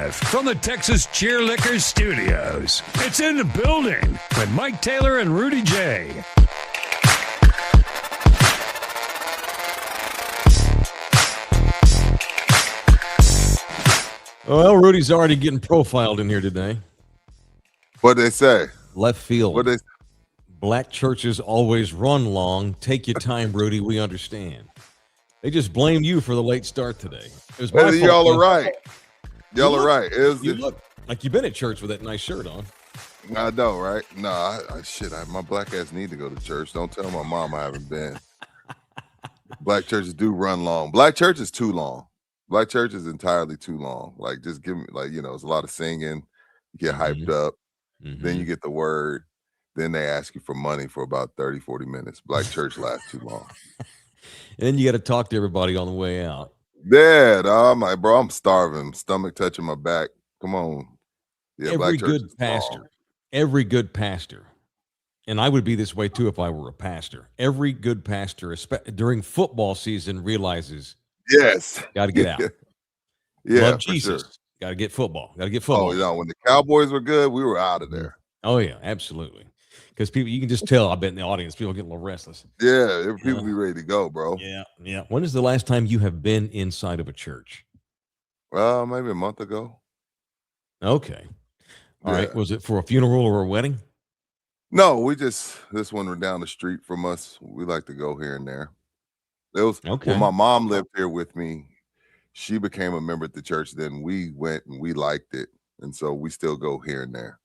live from the Texas Cheerlickers Studios. It's In the Building with Mike Taylor and Rudy J. Well, Rudy's already getting profiled in here today. What'd they say? Left field. What'd they say? Black churches always run long. Take your time, Rudy. We understand. They just blamed you for the late start today. It was my fault. Y'all are right. Y'all are right. You look like you've been at church with that nice shirt on. I know, right? No, my black ass need to go to church. Don't tell my mom I haven't been. Black churches do run long. Black church is too long. Black church is entirely too long. Like, just give me, it's a lot of singing. You get hyped up. Then you get the word. Then they ask you for money for about 30, 40 minutes. Black church lasts too long. And then you got to talk to everybody on the way out. Yeah, I'm like, bro, I'm starving. Stomach touching my back. Come on. Yeah, every good pastor, and I would be this way too if I were a pastor. Every good pastor, during football season, realizes, yes, got to get out. Yeah, love Jesus. Sure. Got to get football. Oh, when the Cowboys were good, we were out of there. Oh yeah, absolutely. Because people, you can just tell. I bet in the audience, people get a little restless. Yeah, people be ready to go, bro. Yeah. When is the last time you have been inside of a church? Maybe a month ago. Okay. All right. Was it for a funeral or a wedding? No, this one were down the street from us. We like to go here and there. It was when my mom lived here with me. She became a member at the church. Then we went and we liked it, and so we still go here and there.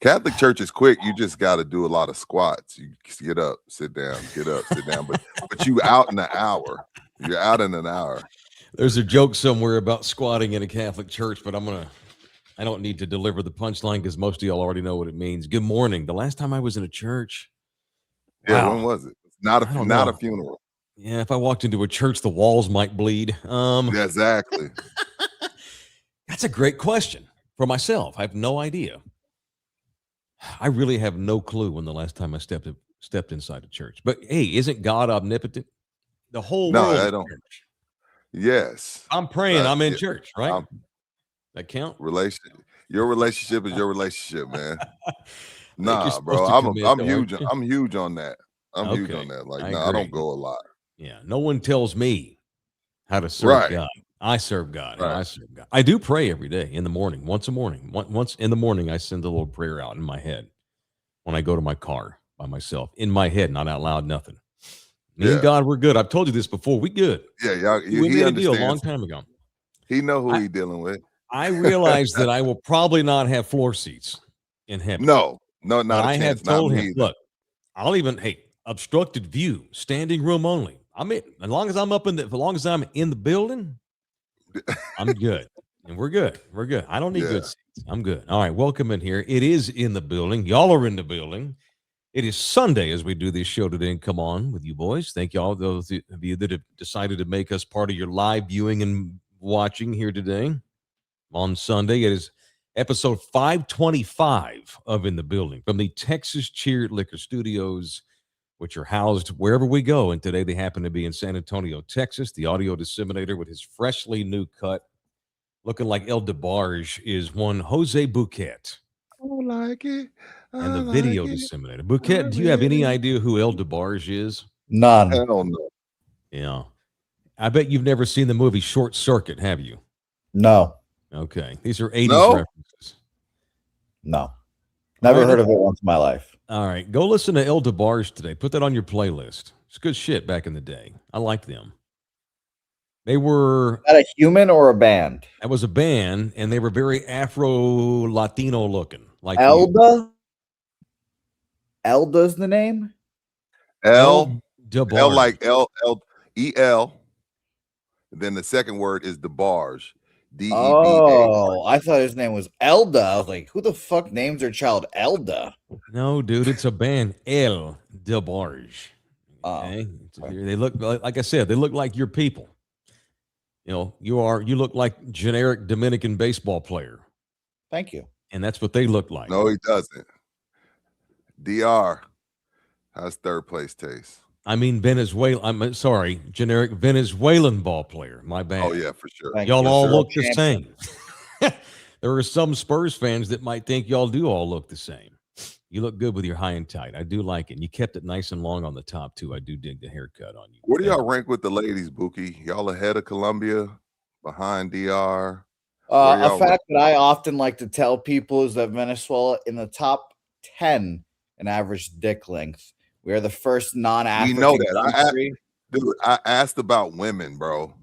Catholic church is quick. You just got to do a lot of squats. You get up, sit down, get up, sit down. But you out in an hour. You're out in an hour. There's a joke somewhere about squatting in a Catholic church, but I don't need to deliver the punchline because most of y'all already know what it means. Good morning. The last time I was in a church. Yeah, wow. When was it? Not a funeral. Yeah, if I walked into a church, the walls might bleed. Yeah, exactly. That's a great question for myself. I have no idea. I really have no clue when the last time I stepped inside a church. But hey, isn't God omnipotent? The whole world. No, I don't. Church. Yes. I'm praying. I'm in church, right? That count? Your relationship is your relationship, man. Nah, bro. I'm huge. I'm huge on that. I'm huge on that. Like, I don't go a lot. Yeah. No one tells me how to serve God. I serve God. Right. I serve God. I do pray every day in the morning. Once in the morning, I send a little prayer out in my head when I go to my car by myself. In my head, not out loud, nothing. Me and God, we're good. I've told you this before. We good. Yeah, we made a deal a long time ago. He know who he's dealing with. I realize that I will probably not have floor seats in heaven. No, not a chance. I have told him, look, I'll even obstructed view, standing room only. I mean, as long as I'm in the building, I'm good. And we're good. We're good. I don't need good seats. I'm good. All right. Welcome in here. It is In the Building. Y'all are in the building. It is Sunday as we do this show today and come on with you boys. Thank you all, those of you that have decided to make us part of your live viewing and watching here today on Sunday. It is episode 525 of In the Building from the Texas Cheerlickers Studios, which are housed wherever we go. And today they happen to be in San Antonio, Texas. The audio disseminator with his freshly new cut, looking like El DeBarge, is one Jose Bouquet. I like it. And the video disseminator. Bouquet, do you have any idea who El DeBarge is? None. Hell no. Yeah. I bet you've never seen the movie Short Circuit, have you? No. Okay. These are 80s references. No. Never heard of it once in my life. All right. Go listen to El DeBarge today. Put that on your playlist. It's good shit back in the day. I liked them. They were... Is that a human or a band? That was a band, and they were very Afro-Latino looking. Like Elda? Elda's the name? L DeBarge. L like L-E-L. Then the second word is DeBarge. D-E-B-A. Oh, I thought his name was Elda. I was like, who the fuck names their child Elda? No, dude, it's a band. El DeBarge. Okay? They look, like I said, they look like your people. You know, you look like generic Dominican baseball player. Thank you. And that's what they look like. No, he doesn't. DR has third place taste. I mean Venezuela. I'm sorry, generic Venezuelan ball player. My bad. Oh yeah, for sure. Y'all all look the same. There are some Spurs fans that might think y'all do all look the same. You look good with your high and tight. I do like it. And you kept it nice and long on the top too. I do dig the haircut on you. Where do y'all rank with the ladies, Buki? Y'all ahead of Colombia, behind DR? A fact that I often like to tell people is that Venezuela in the top 10 in average dick length. We are the first non-African. We know that. I asked about women, bro,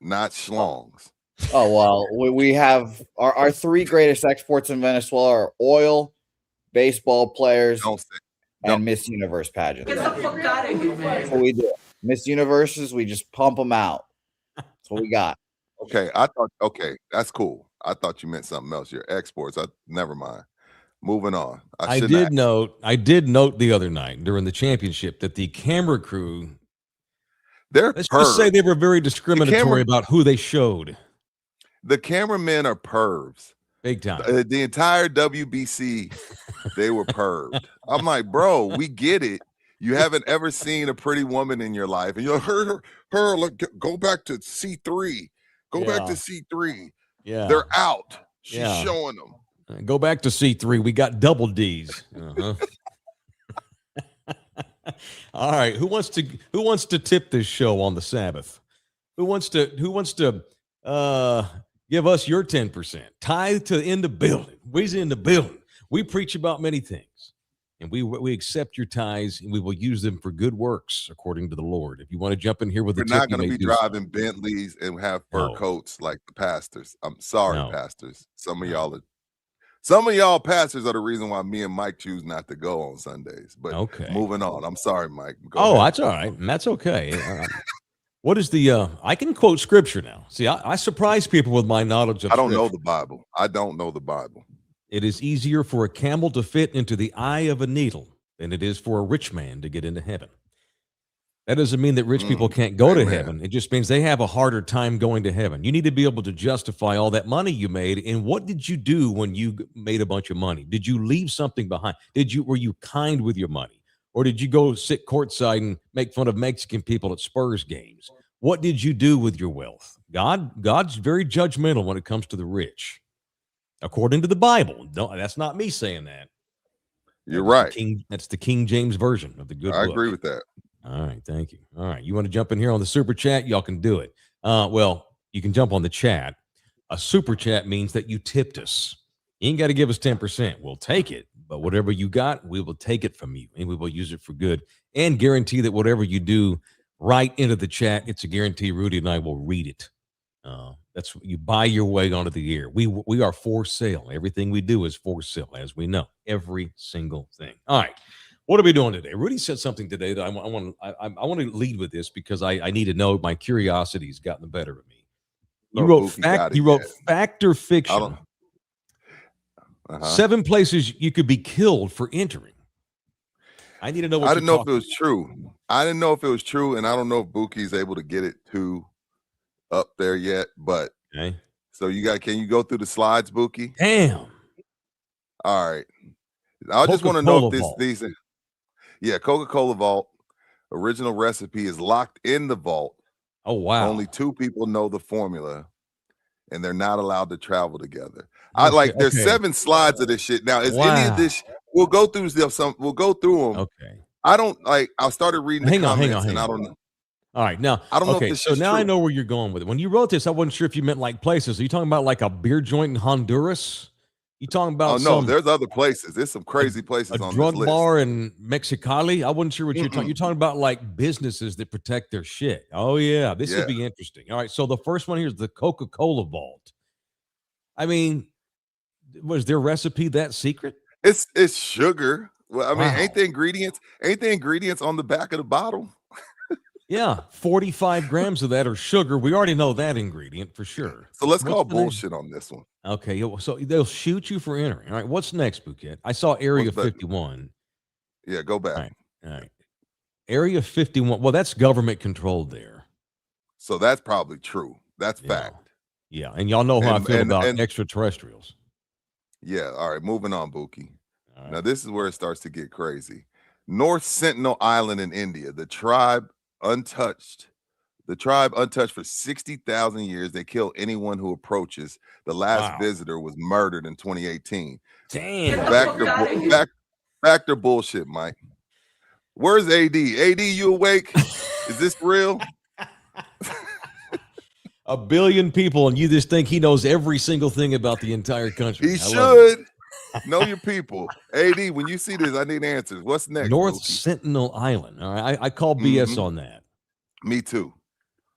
not schlongs. Oh, well, we have our three greatest exports in Venezuela are oil, baseball players, and Miss Universe pageants. Get the fuck out of here, man. That's what we do. Miss Universes, we just pump them out. That's what we got. Okay, that's cool. I thought you meant something else. Your exports. Never mind. Moving on. I did note the other night during the championship that the camera crew, let's just say they were very discriminatory about who they showed. The cameramen are pervs. Big time. The entire WBC, they were perved. I'm like, bro, we get it. You haven't ever seen a pretty woman in your life. And you're her, look, go back to C3. Go back to C3. Yeah. They're out. She's showing them. Go back to C3. We got double D's. Uh-huh. All right. Who wants to tip this show on the Sabbath? Who wants to give us your 10%? Tithe to in the building. We's in the building. We preach about many things, and we accept your tithes, and we will use them for good works according to the Lord. If you want to jump in here with We're not going to be driving Bentleys and have fur coats like the pastors. I'm sorry, pastors. Some of y'all pastors are the reason why me and Mike choose not to go on Sundays. But moving on. I'm sorry, Mike. Go ahead. That's all right. And that's okay. What is the I can quote scripture now. See, I surprise people with my knowledge of scripture. Know the Bible. I don't know the Bible. It is easier for a camel to fit into the eye of a needle than it is for a rich man to get into heaven. That doesn't mean that rich people can't go to heaven. It just means they have a harder time going to heaven. You need to be able to justify all that money you made. And what did you do when you made a bunch of money? Did you leave something behind? Were you kind with your money? Or did you go sit courtside and make fun of Mexican people at Spurs games? What did you do with your wealth? God's very judgmental when it comes to the rich, according to the Bible. No, that's not me saying that. You're right. That's the King James version of the good book. I agree with that. All right, thank you. All right, you want to jump in here on the super chat? Y'all can do it. Well, you can jump on the chat. A super chat means that you tipped us. You ain't got to give us 10%. We'll take it, but whatever you got, we will take it from you, and we will use it for good, and guarantee that whatever you do, right into the chat, it's a guarantee. Rudy and I will read it. That's you buy your way onto the air. We are for sale. Everything we do is for sale, as we know. Every single thing. All right. What are we doing today? Rudy said something today that I want to lead with this because I need to know. My curiosity's gotten the better of me. You wrote fact or fiction. 7 places you could be killed for entering. I need to know. I didn't know if it was true. And I don't know if Buki's able to get it up there yet. But so can you go through the slides, Buki? Damn. All right. I just want to know if these. Yeah, Coca-Cola Vault original recipe is locked in the vault. Oh, wow. Only 2 people know the formula, and they're not allowed to travel together. There's 7 slides of this shit. Now, is any of this? We'll go through We'll go through them. Okay. I started reading the comments, and I don't know. All right, now I don't know. If this so now true. I know where you're going with it. When you wrote this, I wasn't sure if you meant like places. Are you talking about like a beer joint in Honduras? You talking about? Oh no, there's other places. There's some crazy places on this list. A drug bar in Mexicali. I wasn't sure what you're talking. You're talking about like businesses that protect their shit. Oh yeah, this would be interesting. All right, so the first one here is the Coca-Cola Vault. I mean, was their recipe that secret? It's sugar. Well, I mean, ain't the ingredients on the back of the bottle? Yeah, 45 grams of that are sugar. We already know that ingredient for sure. So let's call bullshit on this one. Okay, so they'll shoot you for entering. All right, what's next, Bouquet? I saw Area 51. Yeah, go back. All right. Area 51. Well, that's government controlled there. So that's probably true. That's fact. Yeah, and y'all know how I feel about extraterrestrials. Yeah, all right, moving on, Buki. Right. Now, this is where it starts to get crazy. North Sentinel Island in India, the tribe untouched for 60,000 years. They kill anyone who approaches. The last visitor was murdered in 2018. Damn. Back to bullshit, Mike. Where's AD? AD, you awake? Is this real? 1 billion people, and you just think he knows every single thing about the entire country. He should know your people. AD, when you see this, I need answers. What's next? North Sentinel Island. All right, I call BS on that. Me too.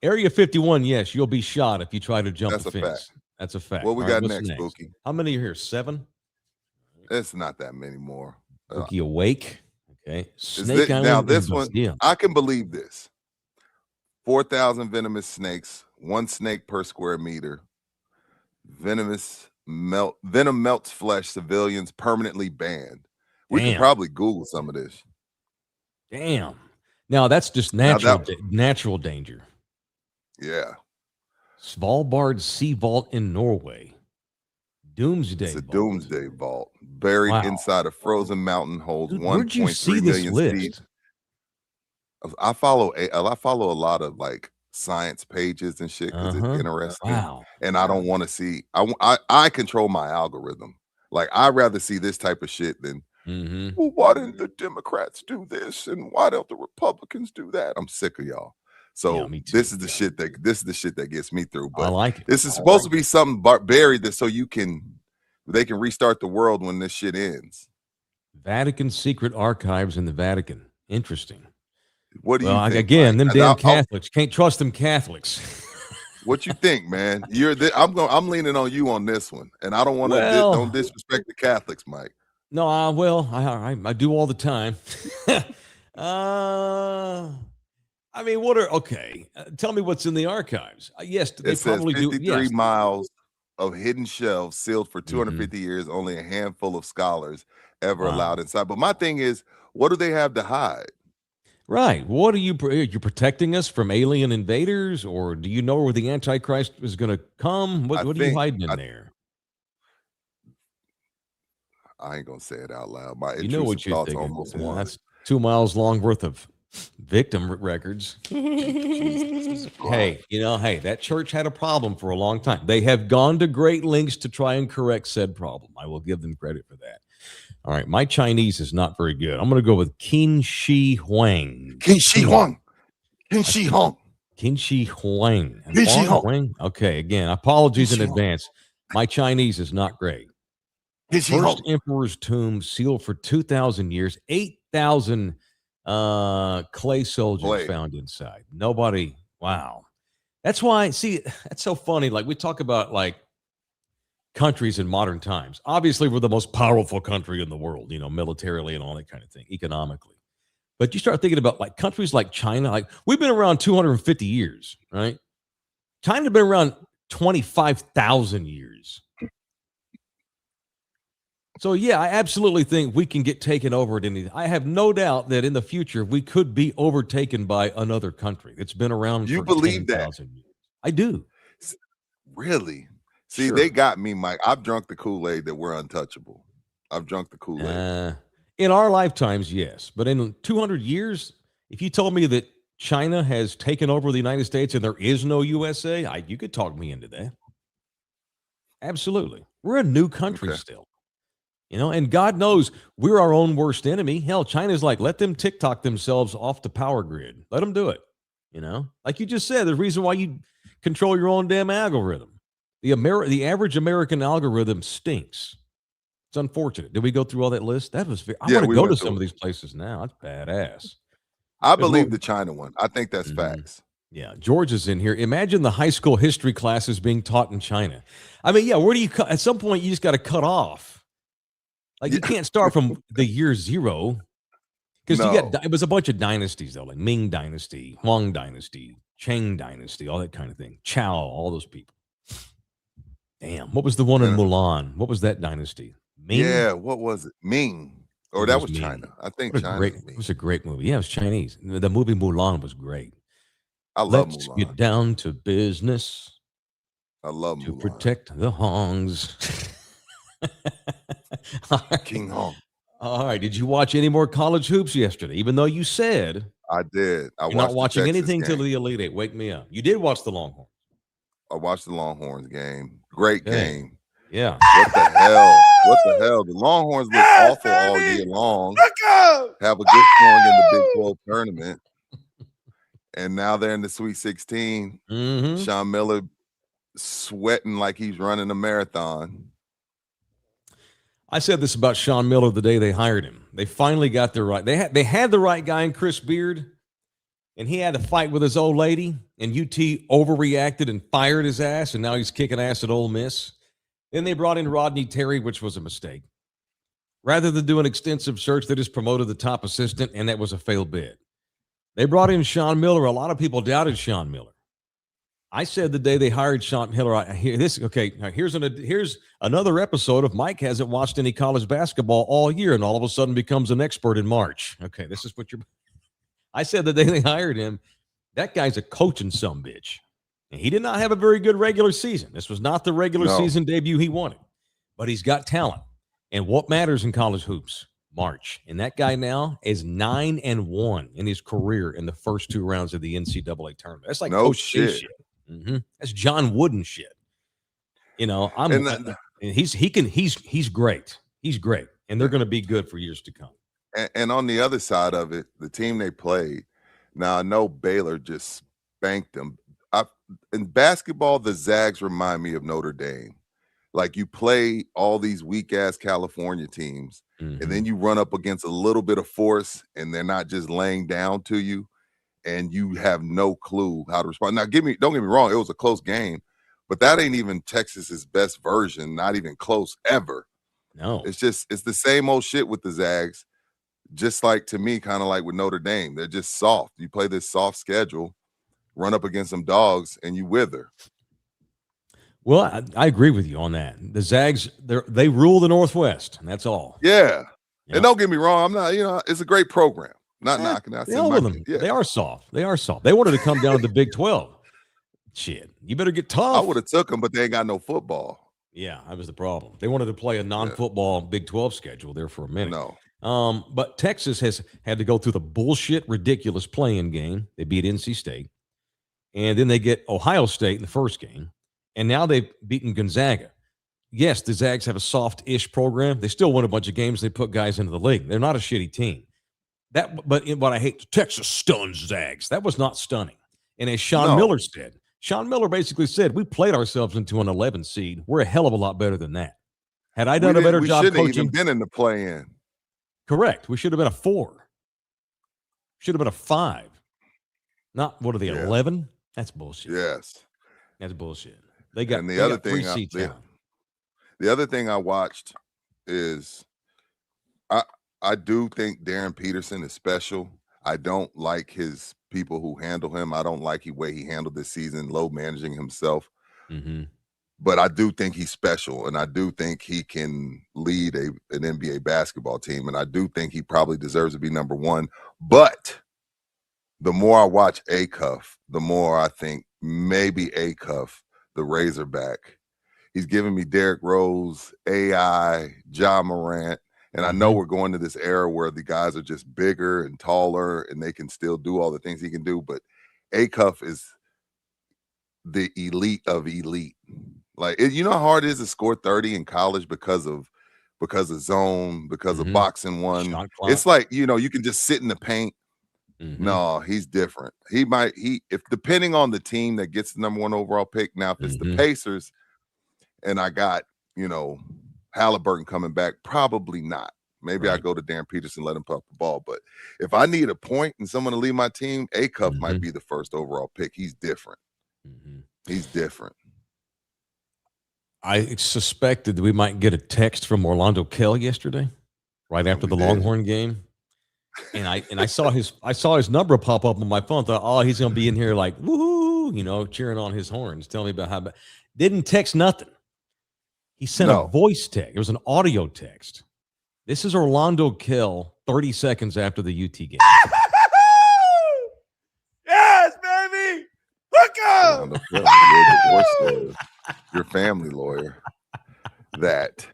Area 51, yes, you'll be shot if you try to jump the fence. Fact. That's a fact. What we got next, Bookie? How many are here? 7? It's not that many more. Bookie awake. Okay. Snake Island. Now, this one, I can believe this. 4,000 venomous snakes, 1 snake per square meter. Venom melts flesh, civilians permanently banned. We can probably Google some of this. Damn. Now, that's just natural danger. Yeah. Svalbard Sea Vault in Norway. Doomsday It's a doomsday vault buried inside a frozen mountain, holds 1.3 million feet. I follow a lot of like science pages and shit because it's interesting. Wow. And I don't want to see. I control my algorithm. Like I'd rather see this type of shit than. Well, why didn't the Democrats do this and why don't the Republicans do that? I'm sick of y'all. So this is the shit that gets me through. But I like it. This is supposed to be something buried so they can restart the world when this shit ends. Vatican secret archives in the Vatican. Interesting. What do you think? Again, them damn Catholics. Can't trust them Catholics. What you think, man? I'm leaning on you on this one, and I don't want to don't disrespect the Catholics, Mike. No, I do all the time. I mean, tell me what's in the archives. Yes, they probably do. 53 miles of hidden shelves sealed for 250 years. Only a handful of scholars ever allowed inside. But my thing is, what do they have to hide? Right. What are you protecting us from alien invaders, or do you know where the Antichrist is going to come? What are you hiding in there? I ain't gonna say it out loud. My you know what you're thinking. Almost That's 2 miles long worth of victim records. Hey, that church had a problem for a long time. They have gone to great lengths to try and correct said problem. I will give them credit for that. All right, my Chinese is not very good. I'm going to go with Qin Shi Huang. Qin Shi Huang. Qin Shi Huang. Qin Shi Huang. Qin Shi Huang. Okay, again, apologies in advance. My Chinese is not great. First Emperor's tomb sealed for 2,000 years. 8,000 clay soldiers found inside. Nobody. Wow. That's why. See, that's so funny. Like we talk about like countries in modern times. Obviously, we're the most powerful country in the world, militarily and all that kind of thing, economically. But you start thinking about like countries like China, like we've been around 250 years, right? China's been around 25,000 years. So, yeah, I absolutely think we can get taken over at anything. I have no doubt that in the future we could be overtaken by another country that's been around for 10,000 years. I do. Really? See, They got me, Mike. I've drunk the Kool-Aid that we're untouchable. I've drunk the Kool-Aid. In our lifetimes, yes. But in 200 years, if you told me that China has taken over the United States and there is no USA, you could talk me into that. Absolutely. We're a new country still. And God knows we're our own worst enemy. Hell, China's like, let them TikTok themselves off the power grid. Let them do it. Like you just said, the reason why you control your own damn algorithm. The average American algorithm stinks. It's unfortunate. Did we go through all that list? That was. I want to go to some of these places now. That's badass. I believe the China one. I think that's facts. Yeah, George is in here. Imagine the high school history classes being taught in China. I mean, where do you cut? At some point, you just got to cut off. Like you can't start from the year 0 because it was a bunch of dynasties though, like Ming Dynasty, Huang Dynasty, Cheng Dynasty, all that kind of thing. Chao, all those people. Damn, what was the one in Mulan? What was that dynasty? Ming? Yeah, what was it? Ming. Or that was Ming. China. I think China. It was a great movie. Yeah, it was Chinese. The movie Mulan was great. I love Let's Mulan. Get down to business. I love to Mulan. Protect the Hongs. King Hong. All right. Did you watch any more college hoops yesterday? Even though you said I did. you're not watching anything till the Elite Eight. Wake me up. You did watch the Longhorns. I watched the Longhorns game. Great game. Yeah. What the hell? What the hell? The Longhorns look awful all year long. Have a good showing in the Big 12 tournament. And now they're in the Sweet 16. Mm-hmm. Sean Miller sweating like he's running a marathon. I said this about Sean Miller the day they hired him. They finally got the right. They had the right guy in Chris Beard, and he had a fight with his old lady, and UT overreacted and fired his ass, and now he's kicking ass at Ole Miss. Then they brought in Rodney Terry, which was a mistake. Rather than do an extensive search, they just promoted the top assistant, and that was a failed bid. They brought in Sean Miller. A lot of people doubted Sean Miller. I said the day they hired Sean Miller, here's another episode of Mike hasn't watched any college basketball all year and all of a sudden becomes an expert in March. Okay, this is what I said the day they hired him, that guy's a coaching sumbitch. And he did not have a very good regular season. This was not the regular season debut he wanted, but he's got talent. And what matters in college hoops? March. And that guy now is 9-1 in his career in the first 2 rounds of the NCAA tournament. That's like Coach shit. Mm-hmm. That's John Wooden shit. You know, he's great. He's great. And they're going to be good for years to come. And on the other side of it, the team they played, now I know Baylor just spanked them. In basketball, the Zags remind me of Notre Dame. Like you play all these weak-ass California teams, and then you run up against a little bit of force, and they're not just laying down to you, and you have no clue how to respond. Now, don't get me wrong, it was a close game, but that ain't even Texas's best version, not even close ever. No. It's the same old shit with the Zags, just like, to me, kind of like with Notre Dame. They're just soft. You play this soft schedule, run up against some dogs, and you wither. Well, I agree with you on that. The Zags, they rule the Northwest, and that's all. Yeah. Yep. And don't get me wrong, I'm not, it's a great program. Not knocking out them. Yeah. They are soft. They wanted to come down to the Big 12. Shit, you better get tough. I would have took them, but they ain't got no football. Yeah, that was the problem. They wanted to play a non-football Big 12 schedule there for a minute. No. But Texas has had to go through the bullshit, ridiculous playing game. They beat NC State. And then they get Ohio State in the first game. And now they've beaten Gonzaga. Yes, the Zags have a soft-ish program. They still win a bunch of games. They put guys into the league. They're not a shitty team. But what I hate, Texas stuns Zags. That was not stunning. And as Sean Miller said, Sean Miller basically said, we played ourselves into an 11 seed. We're a hell of a lot better than that. Had I done a better job coaching. We shouldn't have even been in the play-in. Correct. We should have been a 4. Should have been a 5. Not, what are they, 11? That's bullshit. Yes. That's bullshit. They got the other thing I watched is I do think Darren Peterson is special. I don't like his people who handle him. I don't like the way he handled this season, low managing himself. Mm-hmm. But I do think he's special, and I do think he can lead an NBA basketball team, and I do think he probably deserves to be number 1. But the more I watch Acuff, the more I think maybe Acuff, the Razorback, he's giving me Derrick Rose, AI, Ja Morant, and I know we're going to this era where the guys are just bigger and taller, and they can still do all the things he can do, but Acuff is the elite of elite. Like, you know how hard it is to score 30 in college because of zone, because of boxing one. It's like, you can just sit in the paint. Mm-hmm. No, he's different. If depending on the team that gets the number 1 overall pick. Now, if it's the Pacers and I got, Halliburton coming back, probably not. Maybe I go to Darren Peterson, let him puff the ball. But if I need a point and someone to lead my team, Acuff might be the first overall pick. He's different. Mm-hmm. He's different. I suspected that we might get a text from Orlando Kell yesterday, right after the Longhorn game. And I saw his number pop up on my phone. Thought, he's gonna be in here like woohoo, cheering on his horns, telling me about how bad. Didn't text nothing. He sent a voice text. It was an audio text. This is Orlando Kell 30 seconds after the UT game. Yes, baby. Look up. You're a divorce lawyer. Your family lawyer. That.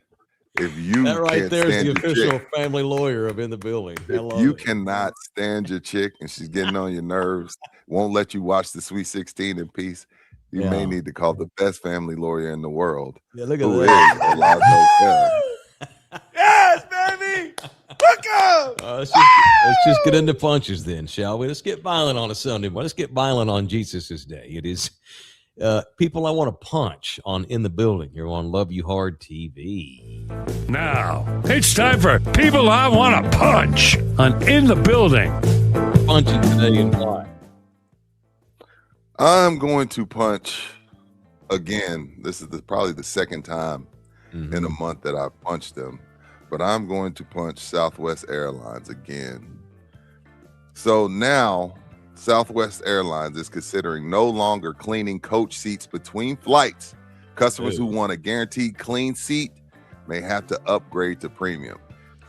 If you that right can't there is stand the your official chick, family lawyer of In the Building. if you cannot stand your chick and she's getting on your nerves, won't let you watch the Sweet 16 in peace, you may need to call the best family lawyer in the world. Yeah, look at who that. is Orlando Bell. Yes, baby. Hook up. Let's just get into punches then, shall we? Let's get violent on a Sunday. Let's get violent on Jesus' Day. It is people I want to punch on In the Building here on Love You Hard TV. Now, it's time for People I Want to Punch on In the Building. Punching today and why? I'm going to punch again. This is probably the second time in a month that I've punched them. But I'm going to punch Southwest Airlines again. So now Southwest Airlines is considering no longer cleaning coach seats between flights. Customers who want a guaranteed clean seat may have to upgrade to premium.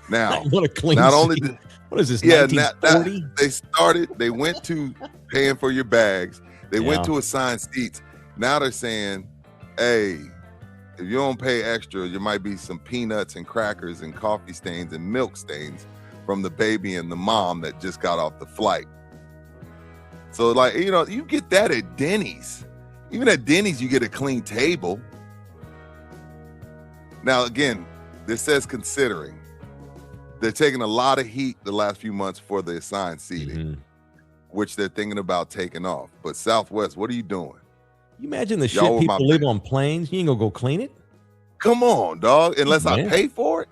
Now, what a clean not seat. only what is this? Yeah, they went to paying for your bags. They went to assigned seats. Now they're saying, hey, if you don't pay extra, there might be some peanuts and crackers and coffee stains and milk stains from the baby and the mom that just got off the flight. So, like, you get that at Denny's. Even at Denny's, you get a clean table. Now, again, this says considering. They're taking a lot of heat the last few months for the assigned seating, which they're thinking about taking off. But Southwest, what are you doing? You imagine the shit people live on planes? You ain't gonna go clean it? Come on, dog. Unless I pay for it.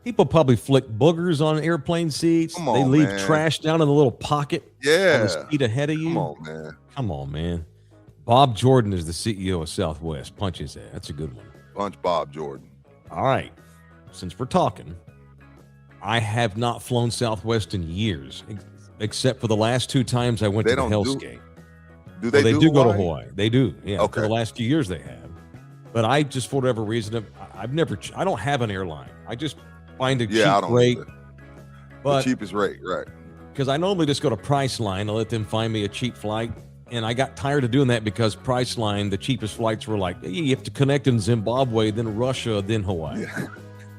People probably flick boogers on airplane seats. Come on, they leave man. trash down in the little pocket on the seat ahead of you. Come on, man. Come on, man. Bob Jordan is the CEO of Southwest. Punch his ass. That's a good one. Punch Bob Jordan. All right. Since we're talking, I have not flown Southwest in years, except for the last 2 times I went to the Hell's Gate. Do they? They do do Hawaii? go to Hawaii. They do. Yeah. Okay. For the last few years they have. But I just, for whatever reason, I don't have an airline. I just find a cheap rate. The cheapest rate, right. Because I normally just go to Priceline and let them find me a cheap flight. And I got tired of doing that because Priceline, the cheapest flights were like, hey, you have to connect in Zimbabwe, then Russia, then Hawaii. Yeah.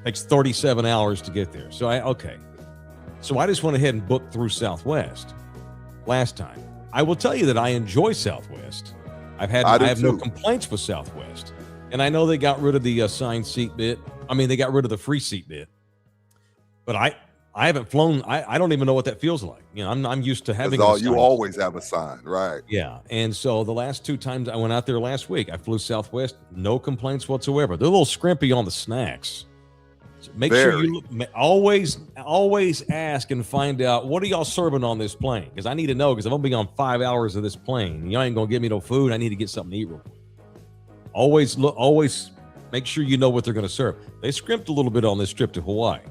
Takes 37 hours to get there. So I just went ahead and booked through Southwest last time. I will tell you that I enjoy Southwest. I have no complaints with Southwest. And I know they got rid of the assigned seat bit. I mean, they got rid of the free seat bit. But I haven't flown. I don't even know what that feels like. I'm used to having you always have a sign, right? Yeah. And so the last 2 times I went out there last week, I flew Southwest, no complaints whatsoever. They're a little scrimpy on the snacks. So make sure you always ask and find out, what are y'all serving on this plane? Because I need to know, because I'm gonna be on 5 hours of this plane. Y'all ain't gonna give me no food. I need to get something to eat real quick. Always make sure you know what they're gonna serve. They scrimped a little bit on this trip to Hawaii.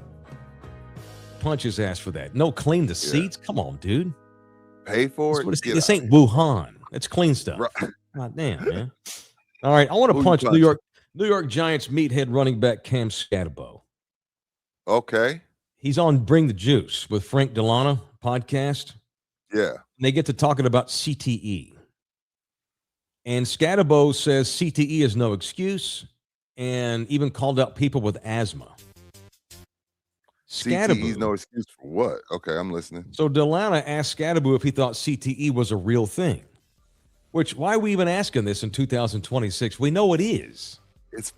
Punch his ass for that. No, clean the seats. Come on, dude. Pay for it. This ain't Wuhan. It's clean stuff. Right. God damn, man. All right, I want to punch New York Giants meathead running back Cam Scatterbo. Okay. He's on Bring the Juice with Frank Delano podcast. Yeah. And they get to talking about CTE. And Scatterbo says CTE is no excuse, and even called out people with asthma. CTE is no excuse for what? Okay, I'm listening. So Delano asked Scatterbo if he thought CTE was a real thing. Which, why are we even asking this in 2026? We know it is. It's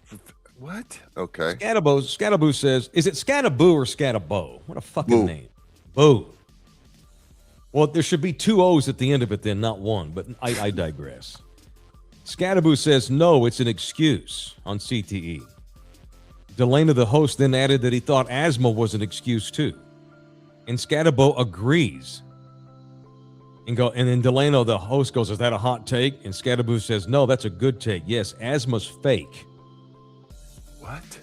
what? Okay. Scatterbo says, is it Scatterbo or Scatterbo? What a fucking name. Boo. Well, there should be 2 O's at the end of it then, not 1, but I digress. Scatterbo says, no, it's an excuse on CTE. Delano, the host, then added that he thought asthma was an excuse too. And Scatterbo agrees. And then Delano, the host, goes, is that a hot take? And Scatterbo says, no, that's a good take. Yes, asthma's fake. What?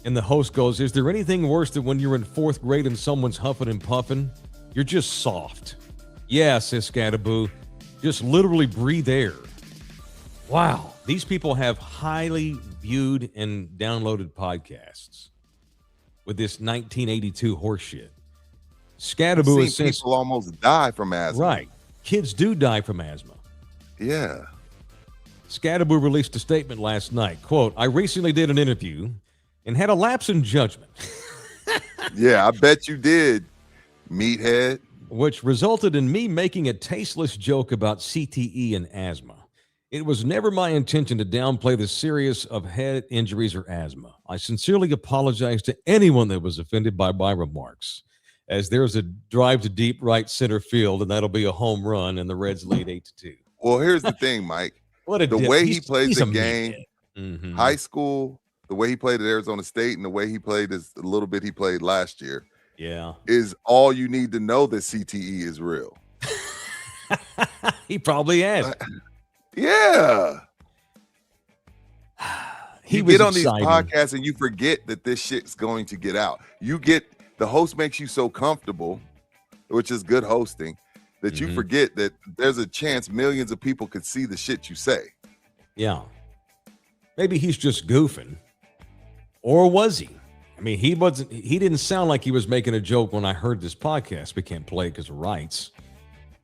And the host goes, is there anything worse than when you're in 4th grade and someone's huffing and puffing? You're just soft. Yeah, says Scatterbo. Just literally breathe air. Wow. These people have highly viewed and downloaded podcasts with this 1982 horseshit. Scatterbo is saying people almost die from asthma. Right. Kids do die from asthma. Yeah. Scatterbo released a statement last night. Quote, I recently did an interview and had a lapse in judgment. Yeah, I bet you did, meathead. Which resulted in me making a tasteless joke about CTE and asthma. It was never my intention to downplay the seriousness of head injuries or asthma. I sincerely apologize to anyone that was offended by my remarks, as there's a drive to deep right center field, and that'll be a home run, and the Reds lead 8-2. Well, here's the thing, Mike. What a the dip. way he plays the game, Mm-hmm. high school, the way he played at Arizona State, and the way he played is a little bit he played last year. Yeah, is all you need to know that CTE is real. He probably has. Yeah. He you was get on exciting. these podcasts and you forget that this shit's going to get out. The host makes you so comfortable, which is good hosting, that you forget that there's a chance millions of people could see the shit you say. Yeah. Maybe he's just goofing. Or was he? I mean, he didn't sound like he was making a joke when I heard this podcast. We can't play because of rights.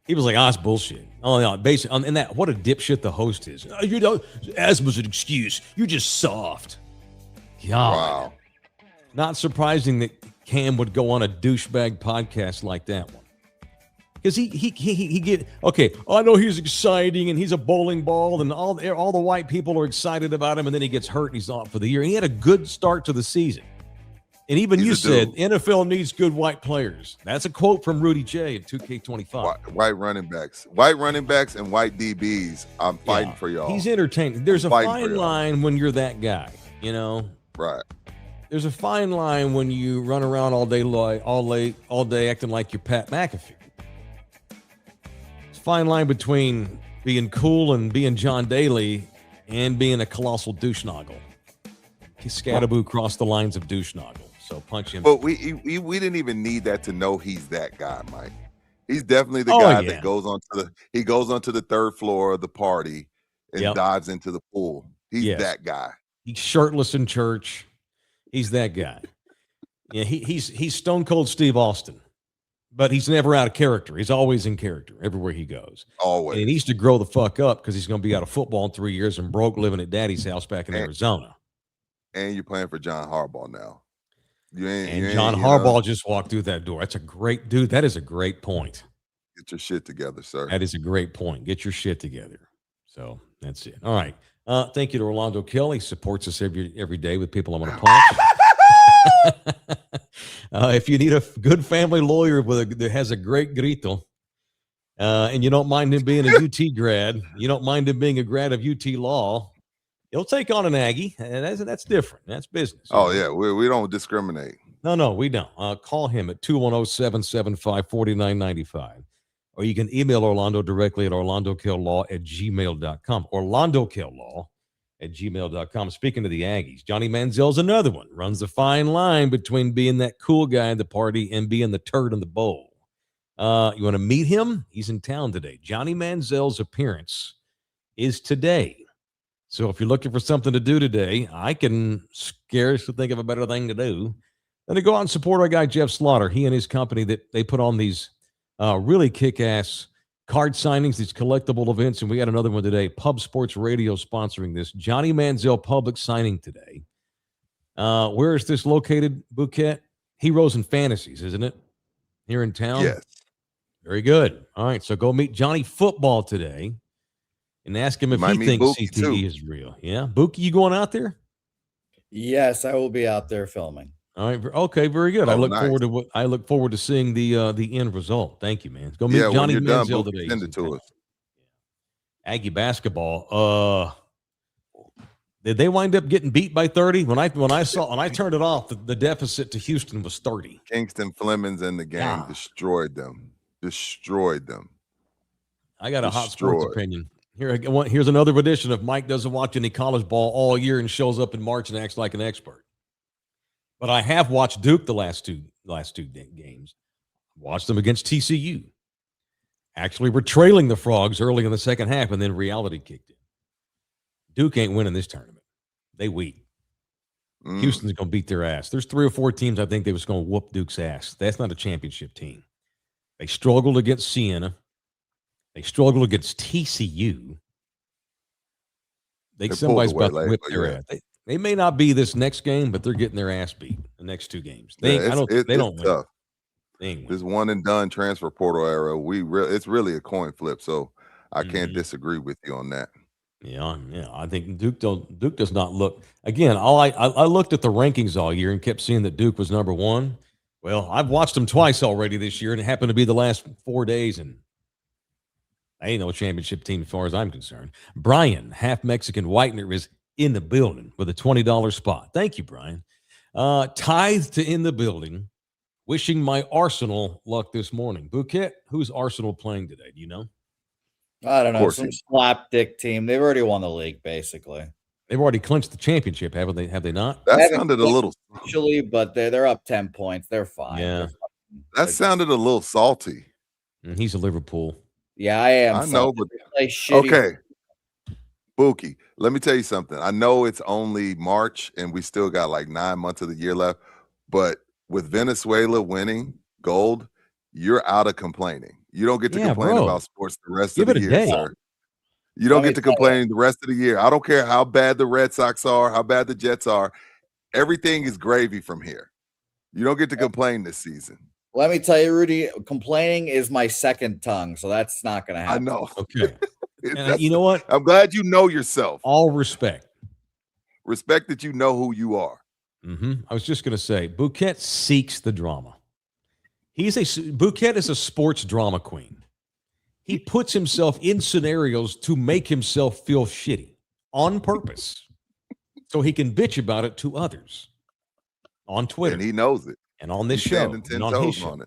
He was like, it's bullshit. Oh, no, basically, and what a dipshit the host is. You know, asthma's an excuse. You're just soft. God. Wow. Not surprising that Cam would go on a douchebag podcast like that one. Because he get, okay, I know he's exciting and he's a bowling ball and all the white people are excited about him, and then he gets hurt and he's off for the year. And he had a good start to the season. And even you said NFL needs good white players. That's a quote from Rudy J at 2K25. White running backs and white DBs. I'm fighting for y'all. He's entertaining. There's a fine line when you're that guy, you know? Right. There's a fine line when you run around all day acting like you're Pat McAfee. It's a fine line between being cool and being John Daly and being a colossal douche noggle. Scatterboo crossed the lines of douche noggle. So punch him. But we didn't even need that to know he's that guy, Mike. He's definitely the guy that goes onto the third floor of the party and dives into the pool. He's that guy. He's shirtless in church. He's that guy. Yeah, he's Stone Cold Steve Austin, but he's never out of character. He's always in character everywhere he goes. Always. And he needs to grow the fuck up because he's going to be out of football in 3 years and broke living at Daddy's house back in Arizona. And you're playing for John Harbaugh now. John Harbaugh just walked through that door. That's a great dude. That is a great point. Get your shit together, sir. That is a great point. Get your shit together. So that's it. All right. Thank you to Orlando Kelly. Supports us every day with people I'm going to punch. If you need a good family lawyer that has a great grito, and you don't mind him being a UT grad, you don't mind him being a grad of UT Law, he'll take on an Aggie, and that's different. That's business. Oh, yeah. We don't discriminate. No, we don't. Call him at 210-775-4995. Or you can email Orlando directly at orlandokilllaw@gmail.com. orlandokilllaw@gmail.com. Speaking of the Aggies, Johnny Manziel's another one. Runs the fine line between being that cool guy at the party and being the turd in the bowl. You want to meet him? He's in town today. Johnny Manziel's appearance is today. So if you're looking for something to do today, I can scarcely think of a better thing to do than to go out and support our guy, Jeff Slaughter. He and his company, that they put on these really kick-ass card signings, these collectible events, and we had another one today. Pub Sports Radio sponsoring this. Johnny Manziel public signing today. Where is this located, Bouquet? Heroes and Fantasies, isn't it? Here in town? Yes. Very good. All right, so go meet Johnny Football today. And ask him if he thinks CTE is real. Yeah. Buki, you going out there? Yes, I will be out there filming. All right. Okay, very good. I look forward to seeing the end result. Thank you, man. Go meet Johnny Manziel today. Send it to us. Aggie basketball. Did they wind up getting beat by 30? When I turned it off, the deficit to Houston was 30. Kingston Flemings in the game destroyed them. I got a hot sports opinion. Here's another edition of Mike doesn't watch any college ball all year and shows up in March and acts like an expert. But I have watched Duke the last two games. Watched them against TCU. Actually, we're trailing the Frogs early in the second half, and then reality kicked in. Duke ain't winning this tournament. They weak. Houston's going to beat their ass. There's 3 or 4 teams I think they was going to whoop Duke's ass. That's not a championship team. They struggled against Siena. They struggled against TCU. Somebody's about to whip their ass. They may not be this next game, but they're getting their ass beat the next 2 games. They don't tough. Win. This one and done transfer portal era, it's really a coin flip. So I can't disagree with you on that. Yeah. I think Duke does not look. Again, I looked at the rankings all year and kept seeing that Duke was number 1. Well, I've watched them twice already this year, and it happened to be the last 4 days, and I ain't no championship team as far as I'm concerned. Brian, half Mexican Whitener, is in the building with a $20 spot. Thank you, Brian. Tithe to in the building. Wishing my Arsenal luck this morning. Bouquet, who's Arsenal playing today? Do you know? I don't know. Some slapdick team. They've already won the league, basically. They've already clinched the championship, haven't they? Have they not? That sounded a little actually, but they're up 10 points. They're fine. Yeah. That sounded a little salty. And he's a Liverpool. Yeah, I am. I know, but okay. Bookie, let me tell you something. I know it's only March and we still got like 9 months of the year left, but with Venezuela winning gold, you're out of complaining. You don't get to complain about sports the rest of the year, sir. You don't get to complain the rest of the year. I don't care how bad the Red Sox are, how bad the Jets are. Everything is gravy from here. You don't get to complain this season. Let me tell you, Rudy, complaining is my second tongue, so that's not going to happen. I know. Okay. You know what? I'm glad you know yourself. All respect. Respect that you know who you are. I was just going to say, Bouquet seeks the drama. Bouquet is a sports drama queen. He puts himself in scenarios to make himself feel shitty on purpose so he can bitch about it to others on Twitter. And he knows it. And on this show. And on his show.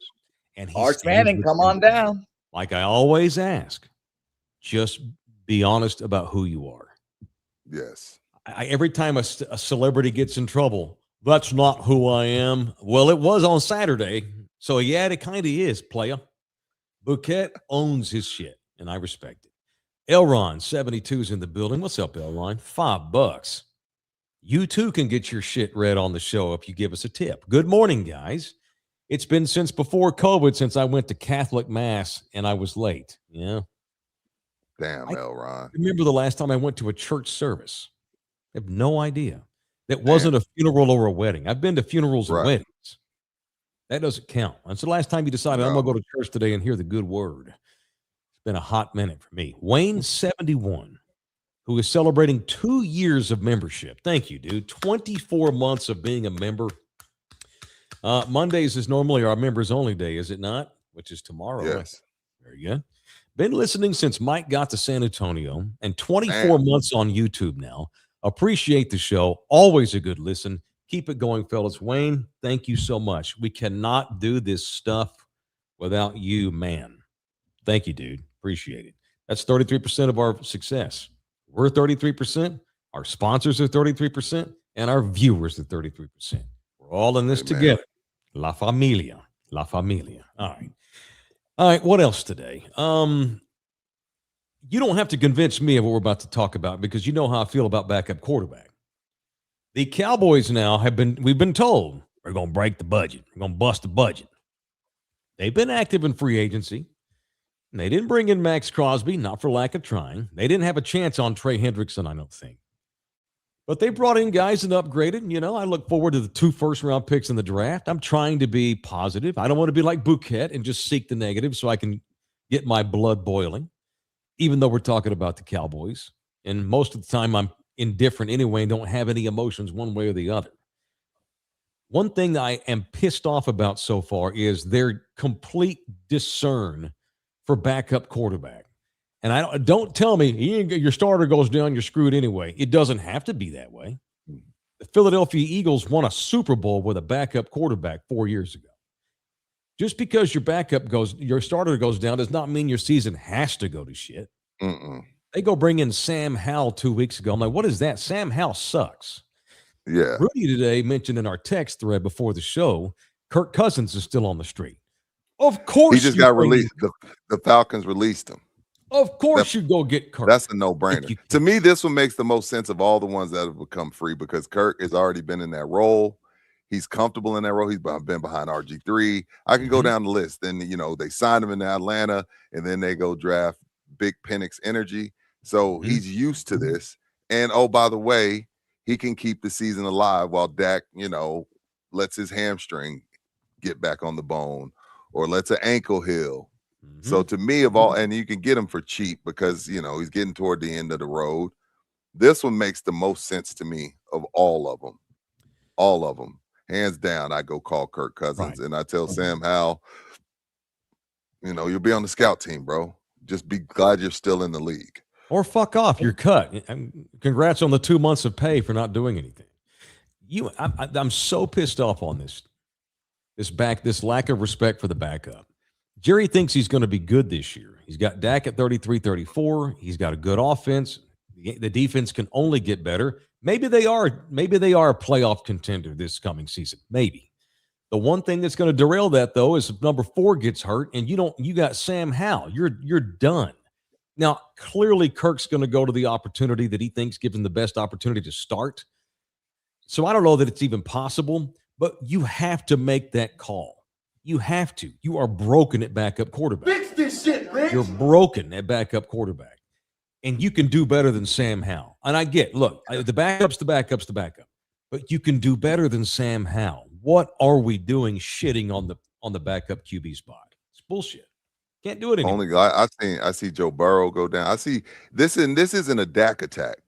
And Arch Manning, come on down. Like I always ask, just be honest about who you are. Yes. Every time a celebrity gets in trouble, that's not who I am. Well, it was on Saturday. So, yeah, it kind of is, playa. Bouquet owns his shit, and I respect it. Elron, 72's in the building. What's up, Elron? $5. You, too, can get your shit read on the show if you give us a tip. Good morning, guys. It's been since before COVID since I went to Catholic Mass, and I was late. Yeah. Damn, Elron. Remember the last time I went to a church service? I have no idea. That wasn't a funeral or a wedding. I've been to funerals and weddings. That doesn't count. That's the last time you decided I'm going to go to church today and hear the good word. It's been a hot minute for me. Wayne, 71, who is celebrating 2 years of membership. Thank you, dude. 24 months of being a member. Mondays is normally our members only day, is it not? Which is tomorrow. Yes. Very good. Been listening since Mike got to San Antonio and 24 months on YouTube now. Appreciate the show. Always a good listen. Keep it going, fellas. Wayne, thank you so much. We cannot do this stuff without you, man. Thank you, dude. Appreciate it. That's 33% of our success. We're 33%. Our sponsors are 33%. And our viewers are 33%. We're all in this together. La familia. La familia. All right. All right. What else today? You don't have to convince me of what we're about to talk about because you know how I feel about backup quarterback. The Cowboys now we've been told we're going to break the budget. We're going to bust the budget. They've been active in free agency. And they didn't bring in Max Crosby, not for lack of trying. They didn't have a chance on Trey Hendrickson, I don't think. But they brought in guys and upgraded. You know, I look forward to the 2 first-round picks in the draft. I'm trying to be positive. I don't want to be like Bouquet and just seek the negative so I can get my blood boiling, even though we're talking about the Cowboys. And most of the time I'm indifferent anyway and don't have any emotions one way or the other. One thing that I am pissed off about so far is their complete discern for backup quarterback. And don't tell me your starter goes down, you're screwed anyway. It doesn't have to be that way. The Philadelphia Eagles won a Super Bowl with a backup quarterback 4 years ago. Just because your starter goes down does not mean your season has to go to shit. They go bring in Sam Howell 2 weeks ago. I'm like, what is that? Sam Howell sucks. Yeah. Rudy today mentioned in our text thread before the show, Kirk Cousins is still on the street. Of course. He just got released. The Falcons released him. Of course you go get Kirk. That's a no-brainer. To me, this one makes the most sense of all the ones that have become free because Kirk has already been in that role. He's comfortable in that role. He's been behind RG3. I can go down the list. Then, they signed him in Atlanta, and then they go draft Big Penix Energy. So he's used to this. And, oh, by the way, he can keep the season alive while Dak, lets his hamstring get back on the bone or lets an ankle heal. So to me, and you can get him for cheap because, he's getting toward the end of the road. This one makes the most sense to me of all of them. All of them. Hands down, I go call Kirk Cousins and I tell Sam Howell, you'll be on the scout team, bro. Just be glad you're still in the league. Or fuck off. You're cut. Congrats on the 2 months of pay for not doing anything. I'm so pissed off on this lack of respect for the backup. Jerry thinks he's going to be good this year. He's got Dak at 33, 34. He's got a good offense. The defense can only get better. Maybe they are a playoff contender this coming season. Maybe. The one thing that's going to derail that, though, is if number 4 gets hurt and you got Sam Howell. You're done. Now, clearly Kirk's going to go to the opportunity that he thinks gives him the best opportunity to start. So I don't know that it's even possible, but you have to make that call. You have to. You are broken at backup quarterback. Fix this shit, Rich. You're broken at backup quarterback. And you can do better than Sam Howell. And I get, look, the backup's the backup. But you can do better than Sam Howell. What are we doing shitting on the backup QB spot? It's bullshit. Can't do it anymore. Only guy I see Joe Burrow go down. I see this isn't a Dak attack.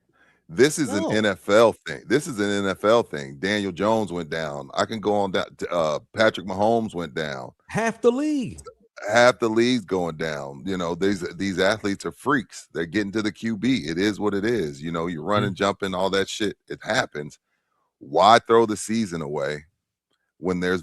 This is an NFL thing. This is an NFL thing. Daniel Jones went down. I can go on down. Patrick Mahomes went down. Half the league. Half the league's going down. These athletes are freaks. They're getting to the QB. It is what it is. You're running, jumping, all that shit. It happens. Why throw the season away when there's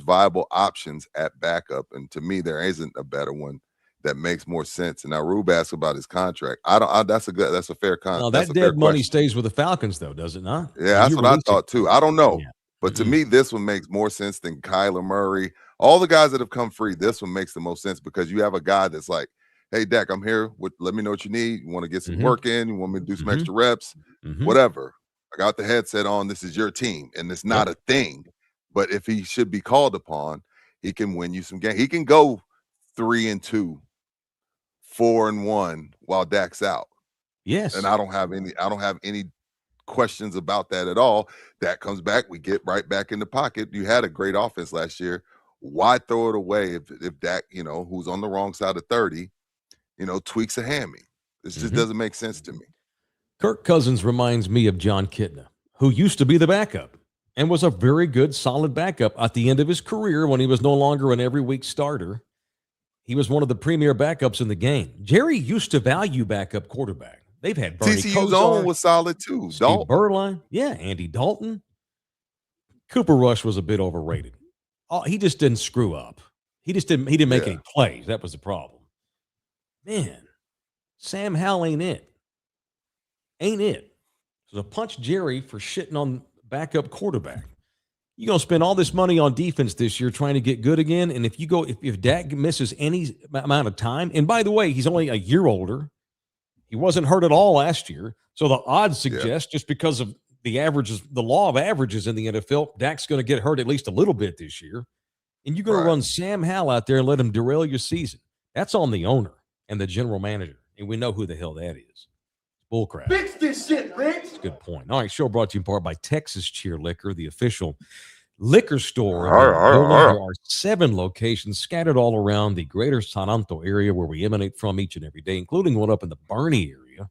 viable options at backup? And to me, there isn't a better one that makes more sense. And now Rube asked about his contract. That's a fair contract. No, that dead money stays with the Falcons, though, does it not? Yeah, that's what I thought too. I don't know. Yeah. But to me, this one makes more sense than Kyler Murray. All the guys that have come free, this one makes the most sense because you have a guy that's like, hey, Dak, I'm here. Let me know what you need. You want to get some work in? You want me to do some extra reps? Whatever. I got the headset on. This is your team. And it's not a thing. But if he should be called upon, he can win you some games. He can go 3-2. 4-1 while Dak's out. Yes. And I don't have any questions about that at all. Dak comes back, we get right back in the pocket. You had a great offense last year. Why throw it away if Dak, who's on the wrong side of 30, tweaks a hammy? This just doesn't make sense to me. Kirk Cousins reminds me of John Kitna, who used to be the backup and was a very good, solid backup at the end of his career when he was no longer an every week starter. He was one of the premier backups in the game. Jerry used to value backup quarterback. They've had Bernie TCU's own was solid too. Steve Berline, Andy Dalton. Cooper Rush was a bit overrated. He just didn't screw up. He didn't make any plays. That was the problem. Man, Sam Howell ain't it. So punch Jerry for shitting on backup quarterback. You're going to spend all this money on defense this year trying to get good again. And if Dak misses any amount of time, and by the way, he's only a year older. He wasn't hurt at all last year. So the odds suggest just because of the averages, the law of averages in the NFL, Dak's going to get hurt at least a little bit this year. And you're going to run Sam Howell out there and let him derail your season. That's on the owner and the general manager. And we know who the hell that is. Bullcrap. Fix this shit, Rich. That's a good point. All right, show brought to you in part by Texas Cheer Liquor, the official liquor store. There are 7 locations scattered all around the greater Taranto area where we emanate from each and every day, including one up in the Barney area.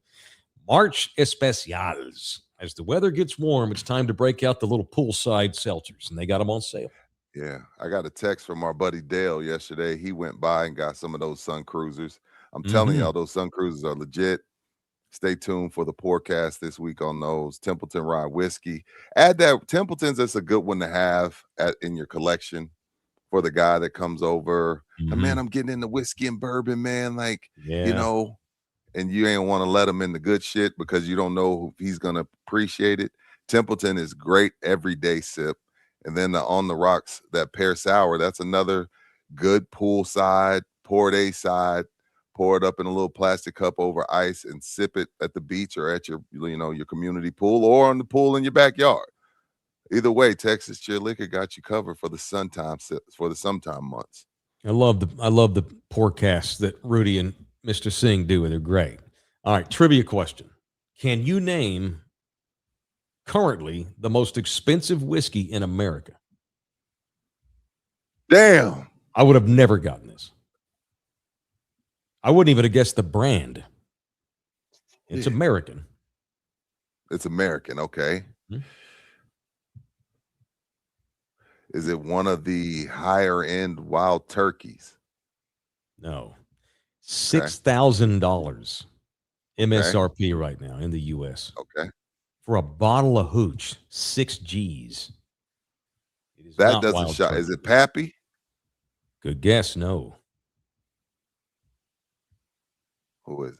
March Especials. As the weather gets warm, it's time to break out the little poolside seltzers, and they got them on sale. Yeah, I got a text from our buddy Dale yesterday. He went by and got some of those Sun Cruisers. I'm telling y'all, those Sun Cruisers are legit. Stay tuned for the podcast this week on those. Templeton Rye Whiskey. Add that. Templeton's, that's a good one to have in your collection for the guy that comes over. And man, I'm getting into whiskey and bourbon, man. And you ain't want to let him in the good shit because you don't know if he's going to appreciate it. Templeton is great everyday sip. And then the On the Rocks, that pear sour, that's another good poolside, pour it A-side. Pour it up in a little plastic cup over ice and sip it at the beach or at your community pool or on the pool in your backyard. Either way, Texas Cheer Liquor got you covered for the summertime months. I love the forecasts that Rudy and Mr. Singh do. They're great. All right, trivia question. Can you name currently the most expensive whiskey in America. Damn. I would have never gotten this. I wouldn't even have guessed the brand. It's American. It's American, okay. Mm-hmm. Is it one of the higher end wild turkeys? No. $6,000 MSRP right now in the U.S. Okay. For a bottle of hooch, 6 G's. That doesn't shock. Is it Pappy? Good guess. No. Who is it?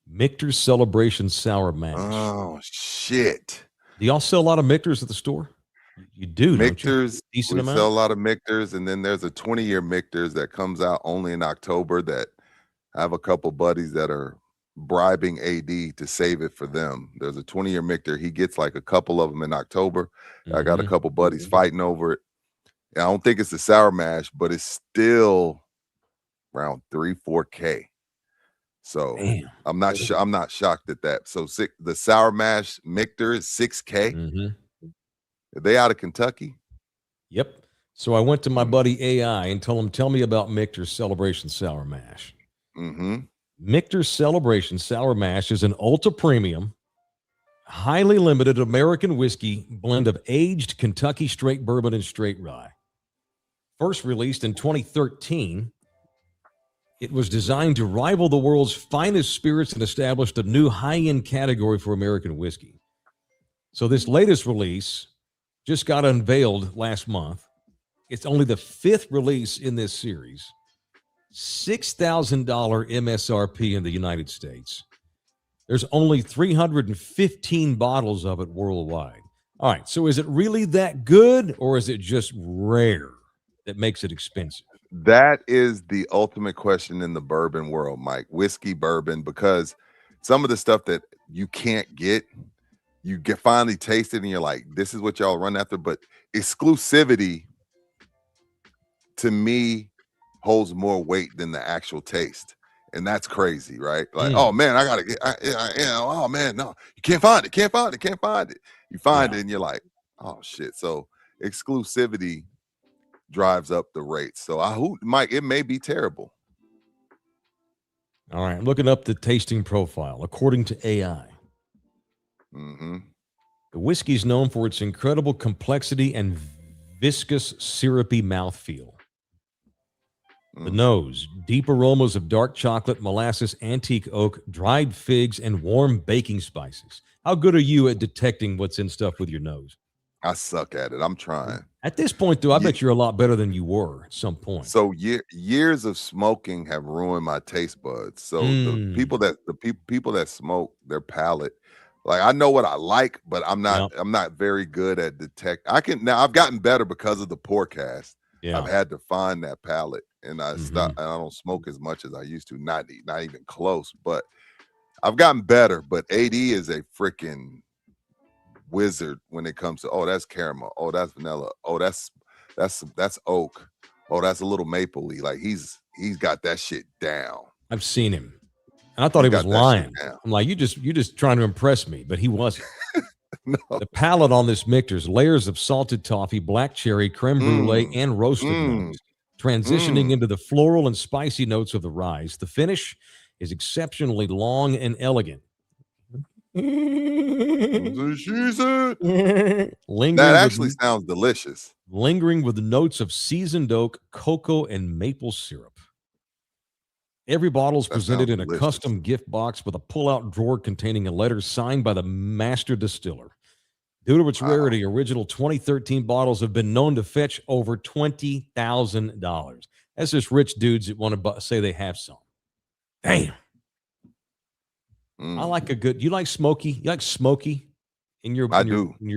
Michter's Celebration Sour Mash. Oh, shit. Do y'all sell a lot of Michter's at the store? You do, Michter's, don't you? Decent amount? Sell a lot of Michter's, and then there's a 20-year Michter's that comes out only in October that I have a couple buddies that are bribing AD to save it for them. There's a 20-year Michter. He gets like a couple of them in October. I got a couple buddies fighting over it. And I don't think it's the sour mash, but it's still around 3-4K. So damn. I'm not shocked at that. So the sour mash Michter is 6K. Are they out of Kentucky? Yep. So I went to my buddy AI and told him, tell me about Michter's Celebration Sour Mash. Michter's Celebration Sour Mash is an ultra premium, highly limited American whiskey blend of aged Kentucky straight bourbon and straight rye. First released in 2013, it was designed to rival the world's finest spirits and established a new high-end category for American whiskey. So this latest release just got unveiled last month. It's only the 5th release in this series. $6,000 MSRP in the United States. There's only 315 bottles of it worldwide. All right, so is it really that good, or is it just rare that makes it expensive? That is the ultimate question in the bourbon world, Mike. Whiskey, bourbon, because some of the stuff that you can't get, you finally taste it and you're like, this is what y'all run after. But exclusivity, to me, holds more weight than the actual taste. And that's crazy, right? Like, oh man, I gotta get, oh man, no, you can't find it. You find it and you're like, oh shit. So exclusivity drives up the rates. So Mike, it may be terrible. All right, I'm looking up the tasting profile. According to AI, the whiskey is known for its incredible complexity and viscous, syrupy mouthfeel. The nose, deep aromas of dark chocolate, molasses, antique oak, dried figs, and warm baking spices. How good are you at detecting what's in stuff with your nose? I suck at it. I'm trying. At this point, though, I bet you're a lot better than you were at some point. So years of smoking have ruined my taste buds. So the people that smoke, their palate, like I know what I like, but I'm not very good at detect. I've gotten better because of the podcast. Yeah. I've had to find that palate, and I stopped. And I don't smoke as much as I used to. Not even close. But I've gotten better. But AD is a freaking wizard when it comes to that's caramel, that's vanilla, that's oak, that's a little mapley. Like he's got that shit down. I've seen him, and I thought he was lying. I'm like, you just trying to impress me, but he wasn't. No. The palate on this Michter's layers of salted toffee, black cherry, creme brulee, and roasted nuts, transitioning into the floral and spicy notes of the rye. The finish is exceptionally long and elegant. That actually sounds delicious. Lingering with the notes of seasoned oak, cocoa, and maple syrup. Every bottle is presented in a custom gift box with a pull-out drawer containing a letter signed by the master distiller. Due to its rarity, original 2013 bottles have been known to fetch over $20,000. That's just rich dudes that want to say they have some. Damn. I like a good. You like smoky? You like smoky in your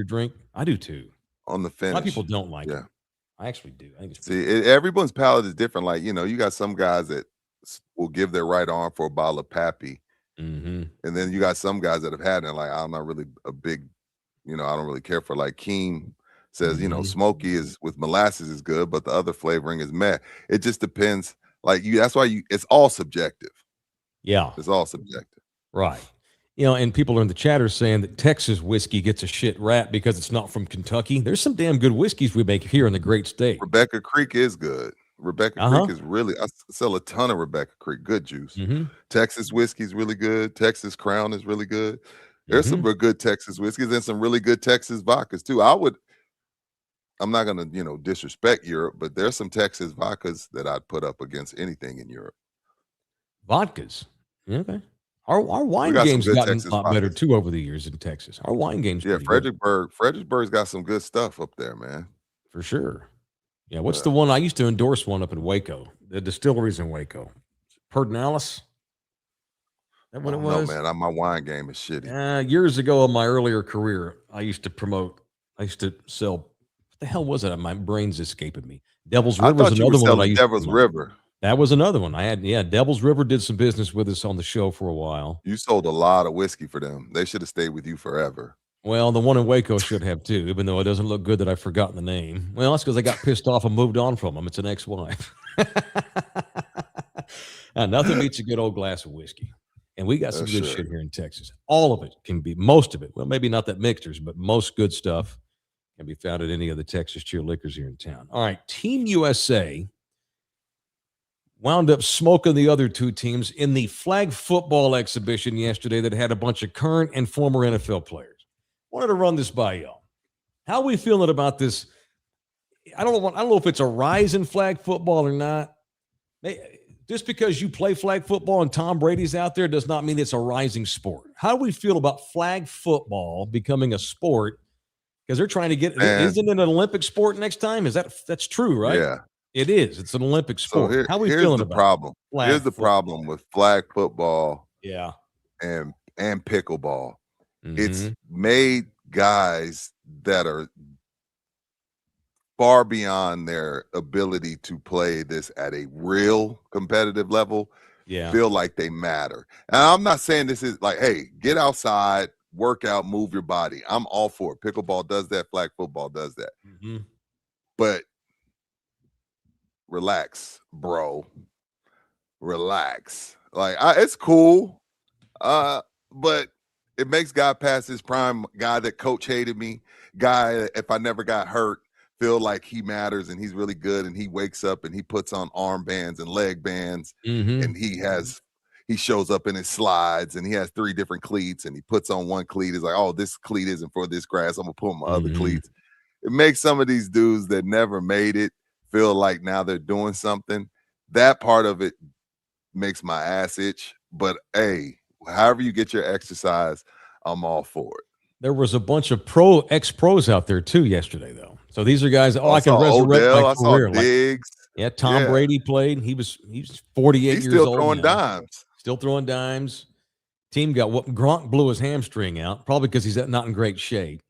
drink? I do too. On the finish. A lot of people don't like it. I actually do. I think it's everyone's palate is different. Like you got some guys that will give their right arm for a bottle of Pappy, and then you got some guys that have had it. Like I'm not really a big, I don't really care for. Like Keem says, smoky is with molasses is good, but the other flavoring is meh. It just depends. Like that's why it's all subjective. Yeah, it's all subjective. Right. And people in the chat are saying that Texas whiskey gets a shit rap because it's not from Kentucky. There's some damn good whiskeys we make here in the great state. Rebecca Creek is good. Rebecca Creek is really, I sell a ton of Rebecca Creek, good juice. Texas whiskey is really good. Texas Crown is really good. There's some good Texas whiskeys and some really good Texas vodkas too. I'm not going to, disrespect Europe, but there's some Texas vodkas that I'd put up against anything in Europe. Vodkas. Okay. Our wine game's gotten a lot better too over the years in Texas. Our wine game's Fredericksburg's got some good stuff up there, man. For sure. Yeah, what's the one? I used to endorse one up in Waco. The distilleries in Waco. Pedernales? That what it was? No, man, my wine game is shitty. Years ago in my earlier career, I used to sell, what the hell was it? My brain's escaping me. Devil's River was another one that I used Devil's River. That was another one. Devil's River did some business with us on the show for a while. You sold a lot of whiskey for them. They should have stayed with you forever. Well, the one in Waco should have too, even though it doesn't look good that I've forgotten the name. Well, that's because I got pissed off and moved on from them. It's an ex-wife. Nothing beats a good old glass of whiskey. And we got some good shit here in Texas. All of it most of it. Well, maybe not that mixers, but most good stuff can be found at any of the Texas Cheer liquors here in town. All right, Team USA wound up smoking the other two teams in the flag football exhibition yesterday that had a bunch of current and former NFL players. Wanted to run this by y'all. How are we feeling about this? I don't know if it's a rise in flag football or not. Just because you play flag football and Tom Brady's out there does not mean it's a rising sport. How do we feel about flag football becoming a sport? Because they're trying to get, isn't it an Olympic sport next time? That's true, right? Yeah. It is. It's an Olympic sport. So how are we feeling about it? Here's the problem with flag football. Yeah. And pickleball. It's made guys that are far beyond their ability to play this at a real competitive level feel like they matter. And I'm not saying this is like, hey, get outside, work out, move your body. I'm all for it. Pickleball does that. Flag football does that. But relax, bro. Relax. Like it's cool. But it makes guy past his prime, guy that coach hated me, guy, if I never got hurt, feel like he matters and he's really good, and he wakes up and he puts on armbands and leg bands, and he shows up in his slides and he has 3 different cleats, and he puts on one cleat. He's like, oh, this cleat isn't for this grass. I'm gonna put on my other cleats. It makes some of these dudes that never made it feel like now they're doing something. That part of it makes my ass itch. But hey, however you get your exercise, I'm all for it. There was a bunch of ex-pros out there too yesterday, though. So these are guys. I can resurrect my career. Diggs. Tom Brady played. He's 48 years old. Still throwing dimes. Still throwing dimes. Team got what? Gronk blew his hamstring out, probably because he's not in great shape.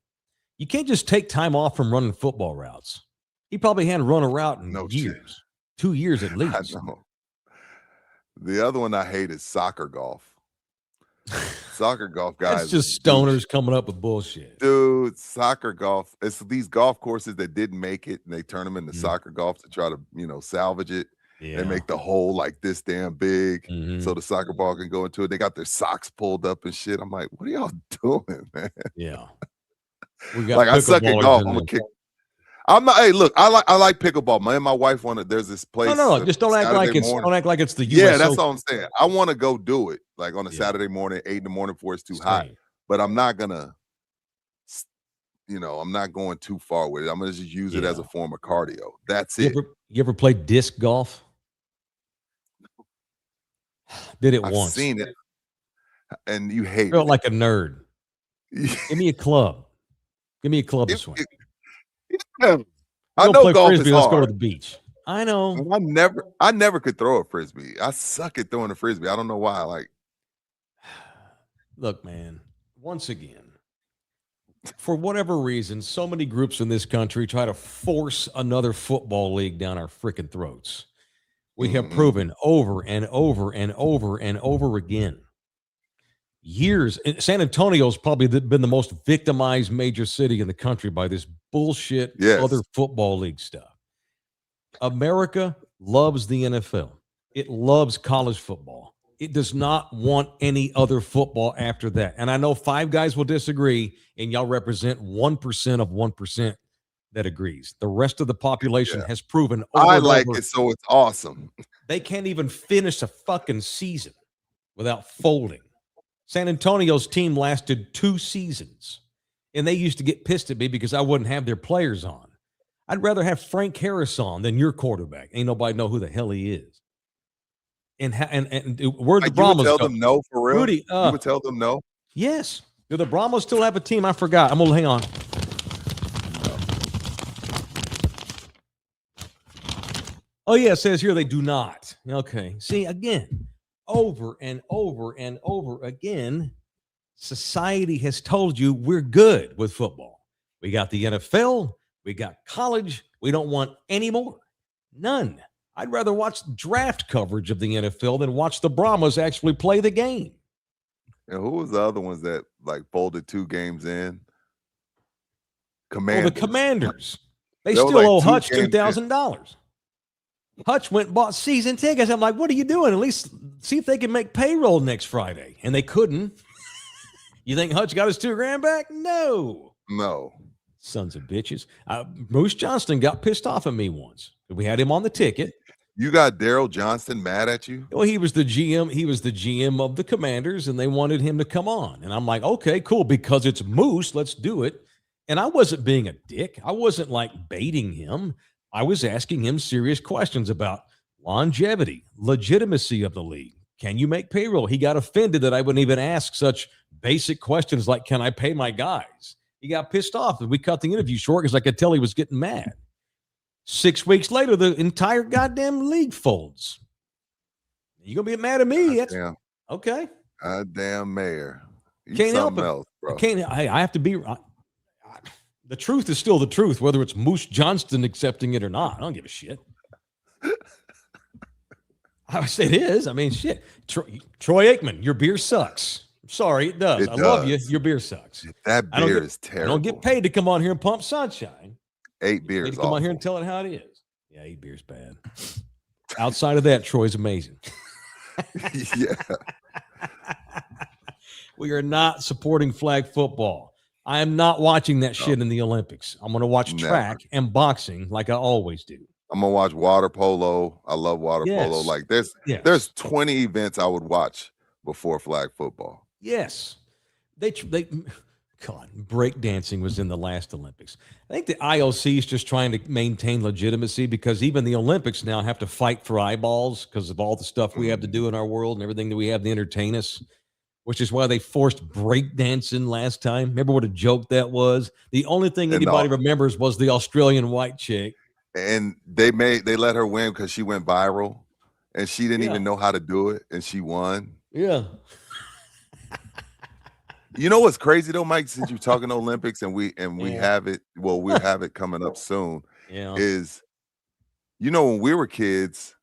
You can't just take time off from running football routes. He probably hadn't run a route in years, 2 years at least. I know. The other one I hate is soccer golf. Soccer golf guys. It's just stoners coming up with bullshit. Dude, soccer golf. It's these golf courses that didn't make it, and they turn them into soccer golf to try to, salvage it. They make the hole like this damn big so the soccer ball can go into it. They got their socks pulled up and shit. I'm like, what are y'all doing, man? Yeah. Like I suck at golf. I'm gonna kick. I'm not. Hey, look, I like pickleball. Me and my wife wanted. There's this place. No. Just don't act like it's. Don't act like it's the US. Yeah, that's all I'm saying. I want to go do it like on a Saturday morning, 8 in the before it's too hot. But I'm not gonna. I'm not going too far with it. I'm gonna just use it as a form of cardio. That's it. You ever played disc golf? Did it once? I've seen it, and you hate Felt it. like a nerd. Give me a club. Give me a club to swing. I know golf frisbee, is let's hard. go to the beach. I know. I never could throw a frisbee. I suck at throwing a frisbee. I don't know why. Look, man, once again, for whatever reason, so many groups in this country try to force another football league down our freaking throats. We have proven over and over and over and over again. Years. San Antonio's probably been the most victimized major city in the country by this bullshit other football league stuff. America loves the NFL. It loves college football. It does not want any other football after that. And I know 5 guys will disagree, and y'all represent 1% of 1% that agrees. The rest of the population has proven over I and like over, it, so it's awesome. they can't even finish a fucking season without folding. San Antonio's team lasted 2 seasons, and they used to get pissed at me because I wouldn't have their players on. I'd rather have Frank Harris on than your quarterback. Ain't nobody know who the hell he is. And where the Brahmas you would tell go? them no for real? Rudy, you would tell them no? Yes. Do the Brahmas still have a team? I forgot. I'm going to hang on. Oh, yeah, it says here they do not. Okay. See, again, over and over and over again, society has told you we're good with football. We got the NFL. We got college. We don't want any more. None. I'd rather watch draft coverage of the NFL than watch the Brahmas actually play the game. And who was the other ones that like folded 2 games in? Commanders. Well, the Commanders. They still owe Hutch $2,000. Hutch went and bought season tickets. I'm like, what are you doing? At least see if they can make payroll next Friday. And they couldn't. You think Hutch got his $2,000 back? No. Sons of bitches. Moose Johnston got pissed off at me once. We had him on the ticket. You got Daryl Johnston mad at you? Well, he was the GM. He was the GM of the Commanders, and they wanted him to come on. And I'm like, okay, cool, because it's Moose, let's do it. And I wasn't being a dick. I wasn't like baiting him. I was asking him serious questions about longevity, legitimacy of the league. Can you make payroll? He got offended that I wouldn't even ask such basic questions like, can I pay my guys? He got pissed off, and we cut the interview short because I could tell he was getting mad. 6 weeks later, the entire goddamn league folds. You gonna be mad at me? Damn. Okay. Damn mayor. You Can't help something it. else, bro. I have to be. The truth is still the truth, whether it's Moose Johnston accepting it or not. I don't give a shit. I would say it is. I mean, shit. Troy Aikman, your beer sucks. I'm sorry, it does. I love you. Your beer sucks. That beer is terrible. I don't get paid to come on here and pump sunshine. 8 beers. Come on here and tell it how it is. Yeah, 8 beers bad. Outside of that, Troy's amazing. Yeah. We are not supporting flag football. I am not watching that shit in the Olympics. I'm going to watch track and boxing like I always do. I'm going to watch water polo. I love water polo. Like there's 20 events I would watch before flag football. Yes. God, breakdancing was in the last Olympics. I think the IOC is just trying to maintain legitimacy because even the Olympics now have to fight for eyeballs because of all the stuff we have to do in our world and everything that we have to entertain us, which is why they forced breakdancing last time. Remember what a joke that was? The only thing anybody remembers was the Australian white chick. And they let her win because she went viral and she didn't even know how to do it and she won. Yeah. You know what's crazy though, Mike? Since you're talking Olympics and we have it, well, we'll have it coming up soon. Yeah. Is when we were kids,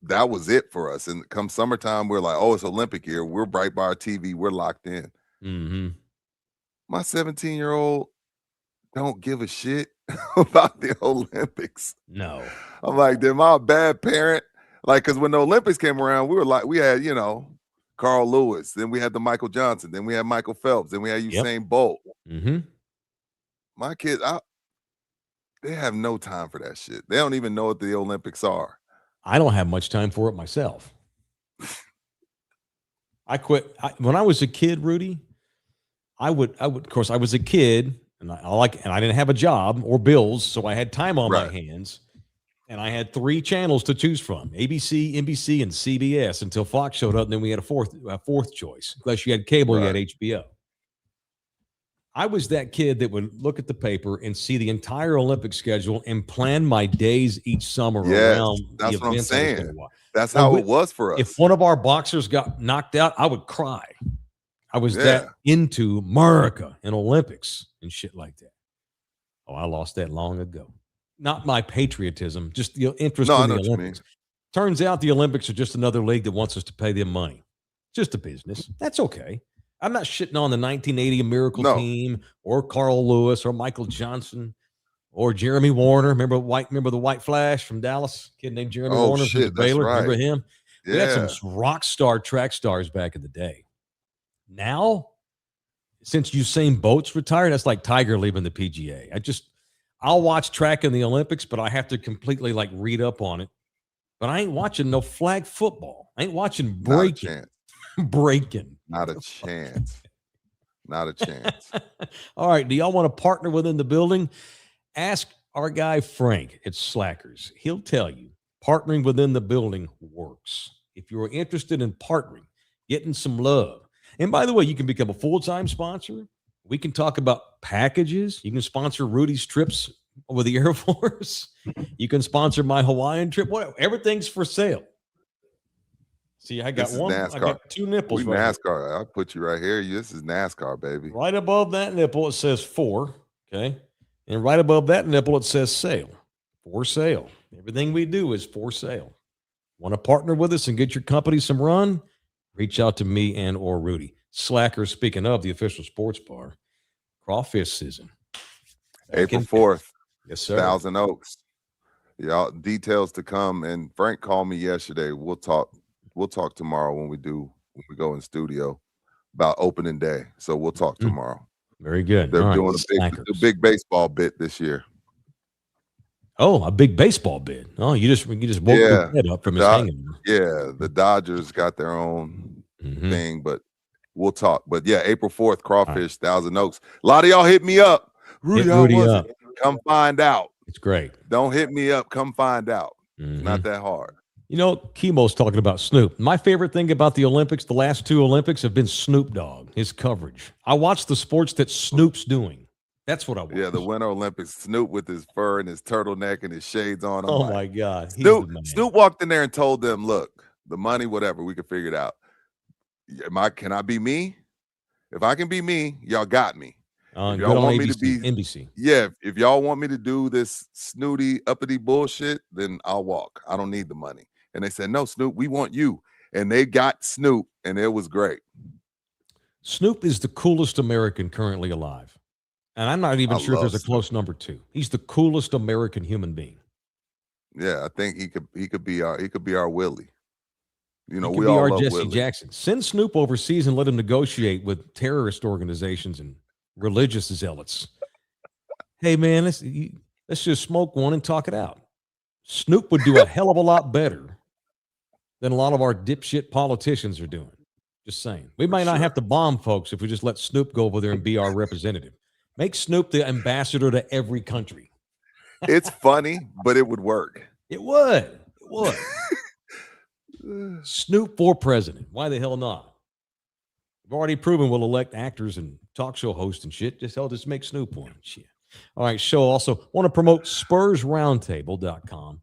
that was it for us. And come summertime, we're like, oh, it's Olympic year. We're right by our TV. We're locked in. Mm-hmm. My 17-year-old don't give a shit about the Olympics. No. I'm like, am I a bad parent? Like, because when the Olympics came around, we had, Carl Lewis, then we had the Michael Johnson, then we had Michael Phelps, then we had Usain Bolt. Mm-hmm. My kids, they have no time for that shit. They don't even know what the Olympics are. I don't have much time for it myself. I quit when I was a kid, Rudy. I would, of course, I was a kid, and I didn't have a job or bills, so I had time on my hands. And I had 3 channels to choose from: ABC, NBC, and CBS until Fox showed up. And then we had a fourth choice. Unless you had cable, you had HBO. I was that kid that would look at the paper and see the entire Olympic schedule and plan my days each summer around the events. That's what I'm saying. That's how it was for us. If one of our boxers got knocked out, I would cry. I was that into America and Olympics and shit like that. Oh, I lost that long ago. Not my patriotism, just the interest in the Olympics. Turns out the Olympics are just another league that wants us to pay them money. Just a business. That's okay. I'm not shitting on the 1980 Miracle Team or Carl Lewis or Michael Johnson or Jeremy Warner. Remember the White Flash from Dallas? Kid named Jeremy Warner from Baylor. Right. Remember him? We had some rock star track stars back in the day. Now, since Usain Bolt's retired, that's like Tiger leaving the PGA. I'll watch track in the Olympics, but I have to completely like read up on it. But I ain't watching no flag football. I ain't watching breaking. Breaking. Not a chance. Not a chance. All right. Do y'all want to partner within the building? Ask our guy Frank at Slackers. He'll tell you partnering within the building works. If you're interested in partnering, getting some love. And by the way, you can become a full-time sponsor. We can talk about packages. You can sponsor Rudy's trips with the Air Force. You can sponsor my Hawaiian trip. Whatever. Everything's for sale. See, I got one. NASCAR. I got two nipples. We right NASCAR. here. I'll put you right here. This is NASCAR, baby. Right above that nipple, it says 4. Okay. And right above that nipple, it says sale. For sale. Everything we do is for sale. Want to partner with us and get your company some run? Reach out to me and or Rudy. Slacker, speaking of the official sports bar, crawfish season. April 4th. Yes, sir. Thousand Oaks. Y'all, details to come. And Frank called me yesterday. We'll talk tomorrow when we go in studio about opening day. So we'll talk tomorrow. Very good. They're doing a big baseball bit this year. Oh, a big baseball bid. Oh, you just woke your head up from his hanging. Yeah, the Dodgers got their own thing, but we'll talk. But yeah, April 4th, crawfish, Thousand Oaks. A lot of y'all hit me up. Rudy, how was it? Come find out. It's great. Don't hit me up. Come find out. It's not that hard. You know, Chemo's talking about Snoop. My favorite thing about the Olympics, the last 2 Olympics, have been Snoop Dogg, his coverage. I watch the sports that Snoop's doing. That's what I want. Yeah, the Winter Olympics, Snoop with his fur and his turtleneck and his shades on. Oh, my God. Snoop walked in there and told them, look, the money, whatever, we can figure it out. Can I be me? If I can be me, y'all got me. If y'all want me to be NBC. Yeah, if y'all want me to do this snooty, uppity bullshit, then I'll walk. I don't need the money. And they said, no, Snoop, we want you. And they got Snoop, and it was great. Snoop is the coolest American currently alive. And I'm not even sure if there's a close number 2. He's the coolest American human being. Yeah, I think he could be our Willie. You know, we all love Jesse Willie. Jackson. Send Snoop overseas and let him negotiate with terrorist organizations and religious zealots. Hey man, let's just smoke one and talk it out. Snoop would do a hell of a lot better than a lot of our dipshit politicians are doing. Just saying. We might not have to bomb folks if we just let Snoop go over there and be our representative. Make Snoop the ambassador to every country. It's funny, but it would work. It would. Snoop for president. Why the hell not? We've already proven we'll elect actors and talk show hosts and shit. Just make Snoop one. Shit. All right, show also want to promote SpursRoundtable.com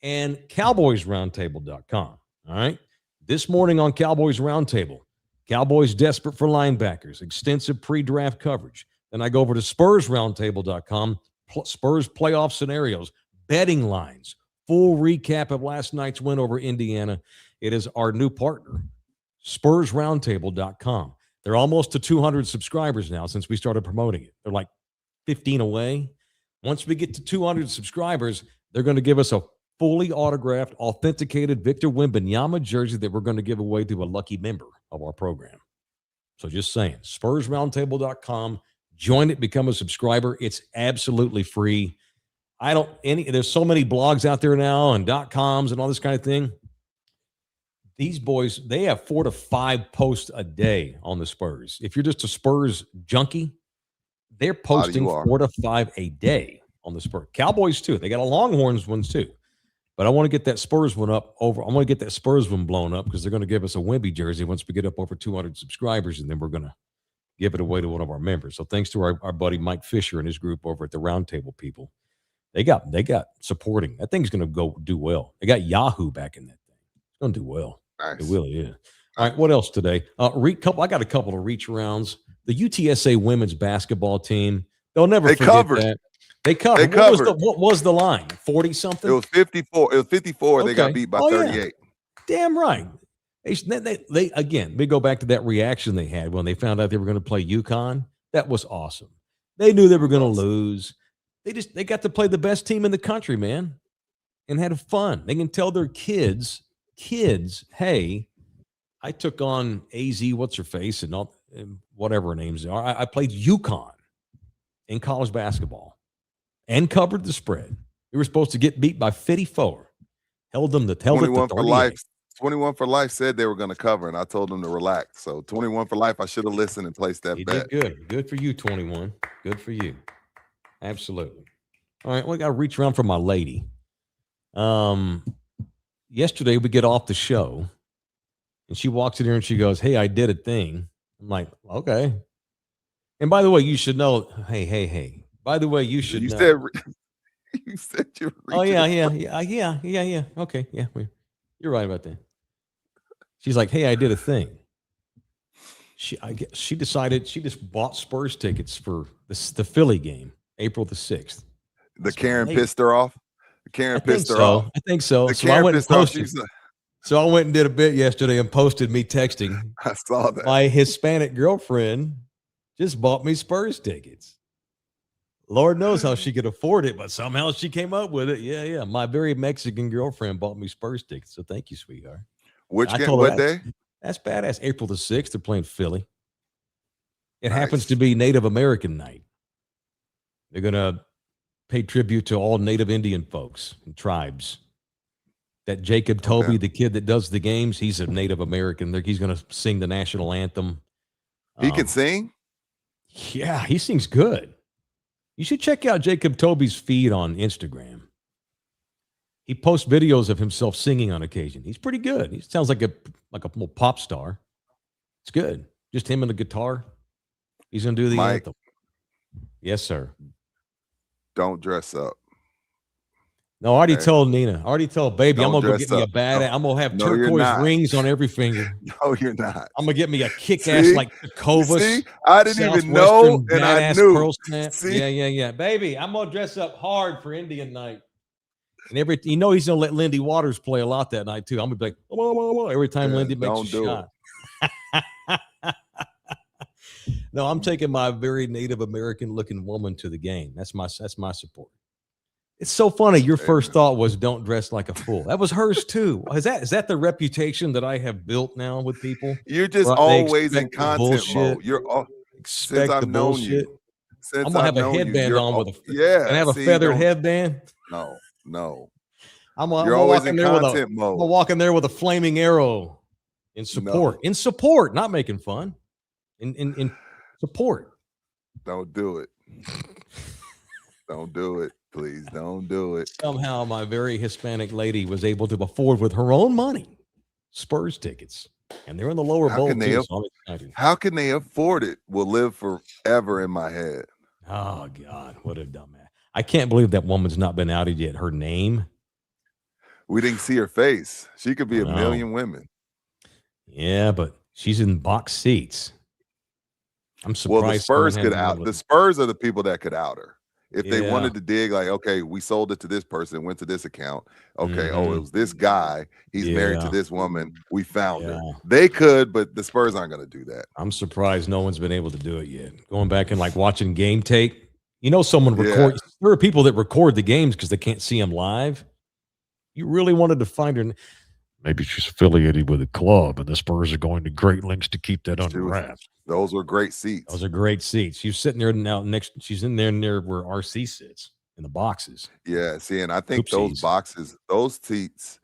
and CowboysRoundtable.com. All right. This morning on Cowboys Roundtable, Cowboys desperate for linebackers, extensive pre-draft coverage. Then I go over to SpursRoundtable.com, Spurs playoff scenarios, betting lines, full recap of last night's win over Indiana. It is our new partner, SpursRoundtable.com. They're almost to 200 subscribers now since we started promoting it. They're like 15 away. Once we get to 200 subscribers, they're going to give us a fully autographed, authenticated Victor Wembanyama jersey that we're going to give away to a lucky member of our program. So just saying, SpursRoundtable.com. Join it, become a subscriber. It's absolutely free. There's so many blogs out there now and .coms and all this kind of thing. These boys, they have 4 to 5 posts a day on the Spurs. If you're just a Spurs junkie, they're posting 4 to 5 a day on the Spurs. Cowboys too. They got a Longhorns ones too. But I want to get that Spurs one I want to get that Spurs one blown up because they're going to give us a Wemby jersey once we get up over 200 subscribers, and then we're going to give it away to one of our members. So thanks to our buddy Mike Fisher and his group over at the Roundtable people. They got supporting. That thing's going to go do well. They got Yahoo back in that thing. It's going to do well. Nice. It really is. All right, what else today? I got a couple of reach arounds. The UTSA women's basketball team, they'll never forget that. They covered. What was the line? 40-something? It was 54. It was 54. Okay. They got beat by 38. Yeah. Damn right. They go back to that reaction they had when they found out they were going to play UConn. That was awesome. They knew they were going to lose. They got to play the best team in the country, man, and had fun. They can tell their kids kids, hey, I took on AZ, what's her face, and all, and whatever her names are. I played UConn in college basketball and covered the spread. We were supposed to get beat by 54. Held them to 21 for life. 21 for life said they were going to cover, and I told them to relax. So 21 for life, I should have listened and placed that bet. Did good. Good for you, 21. Good for you. Absolutely. All right, we got to reach around for my lady. Yesterday we get off the show, and she walks in here and she goes, "Hey, I did a thing." I'm like, "Okay." And by the way, you should know. Hey. By the way, you should know. You said you. Oh yeah. Okay, yeah, you're right about that. She's like, "Hey, I did a thing." She decided she just bought Spurs tickets for the Philly game, April the 6th. Karen pissed her off. Karen pissed her off. I think so. So I went and posted. So I went and did a bit yesterday and posted me texting. I saw that. My Hispanic girlfriend just bought me Spurs tickets. Lord knows how she could afford it, but somehow she came up with it. Yeah. My very Mexican girlfriend bought me Spurs tickets. So thank you, sweetheart. Which game? What day? That's badass. April the 6th. They're playing Philly. It happens to be Native American night. They're going to pay tribute to all Native Indian folks and tribes. That Jacob Toby, the kid that does the games, he's a Native American. He's going to sing the national anthem. He can sing? Yeah, he sings good. You should check out Jacob Toby's feed on Instagram. He posts videos of himself singing on occasion. He's pretty good. He sounds like a little pop star. It's good. Just him and the guitar. He's going to do the anthem. Yes, sir. Don't dress up. No, I already told Nina. I already told baby, I'm going to go get me a bad ass. I'm going to have turquoise rings on every finger. No, you're not. I'm going to get me a kick-ass like Kovas. See? I didn't even know, and I knew. Pearl snap. Yeah. Baby, I'm going to dress up hard for Indian night. And he's going to let Lindy Waters play a lot that night, too. I'm going to be like, every time Lindy makes a shot. No, I'm taking my very Native American looking woman to the game. That's my support. It's so funny. Your first thought was don't dress like a fool. That was hers too. Is that the reputation that I have built now with people? You're just always in content mode. You're since I've known you. I'm gonna have a headband on with a have a feathered headband. No. You're always in content mode. I'm walking there with a flaming arrow in support. No. In support, not making fun. In support. Don't do it. Don't do it. Please don't do it. Somehow my very Hispanic lady was able to afford with her own money Spurs tickets. And they're in the lower bowl too. How can they afford it? Will live forever in my head. Oh, God. What a dumbass. I can't believe that woman's not been outed yet. Her name? We didn't see her face. She could be a million women. Yeah, but she's in box seats. I'm surprised. Well, the Spurs could out. The Spurs are the people that could out her. If they wanted to dig, like, okay, we sold it to this person, went to this account. Okay, it was this guy. He's married to this woman. We found her. They could, but the Spurs aren't going to do that. I'm surprised no one's been able to do it yet. Going back and like watching game tape. Someone record. There are people that record the games because they can't see them live. You really wanted to find her. Maybe she's affiliated with a club, and the Spurs are going to great lengths to keep that under wraps. Those were great seats. Those are great seats. She's sitting there now she's in there near where RC sits in the boxes. Yeah, see, and I think those boxes, those seats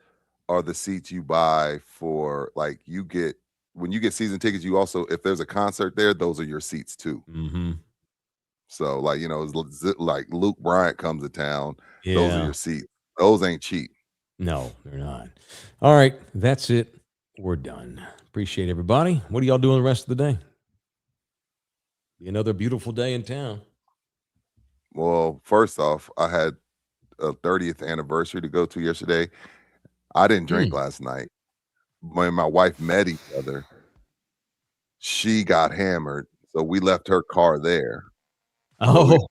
are the seats you buy for, like, when you get season tickets, you also, if there's a concert there, those are your seats too. Mm-hmm. So, like, like Luke Bryant comes to town, those are your seats. Those ain't cheap. No, they're not. All right, that's it. We're done. Appreciate everybody. What are y'all doing the rest of the day? Be another beautiful day in town. Well, first off, I had a 30th anniversary to go to yesterday. I didn't drink last night. When my wife met each other, she got hammered, so we left her car there. Oh,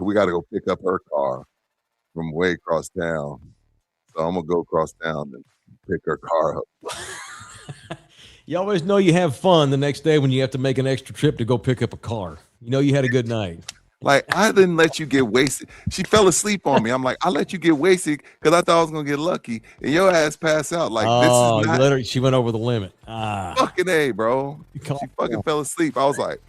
we got to go pick up her car from way across town. So I'm gonna go across town and pick her car up. You always know you have fun the next day when you have to make an extra trip to go pick up a car. You had a good night. Like, I didn't let you get wasted. She fell asleep on me. I'm like, I let you get wasted because I thought I was gonna get lucky, and your ass pass out. Like, this is not. She went over the limit. Fucking A, bro. She fucking fell asleep. I was like,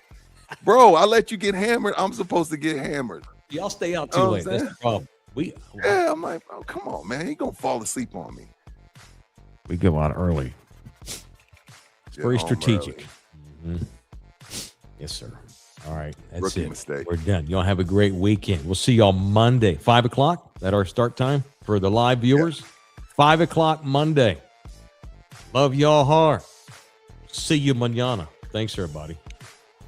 bro, I let you get hammered. I'm supposed to get hammered. Y'all stay out too late. That's the problem. Yeah, I'm like, oh, come on, man. You gonna fall asleep on me. We go out early. It's very strategic. Mm-hmm. Yes, sir. All right. That's Rookie it. mistake. We're done. Y'all have a great weekend. We'll see y'all Monday, 5 o'clock. That's our start time for the live viewers. 5 o'clock Monday. Love y'all hard. See you mañana. Thanks, everybody.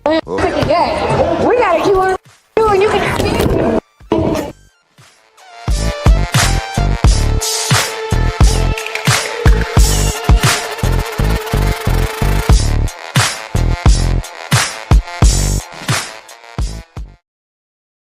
We got to keep on doing. You can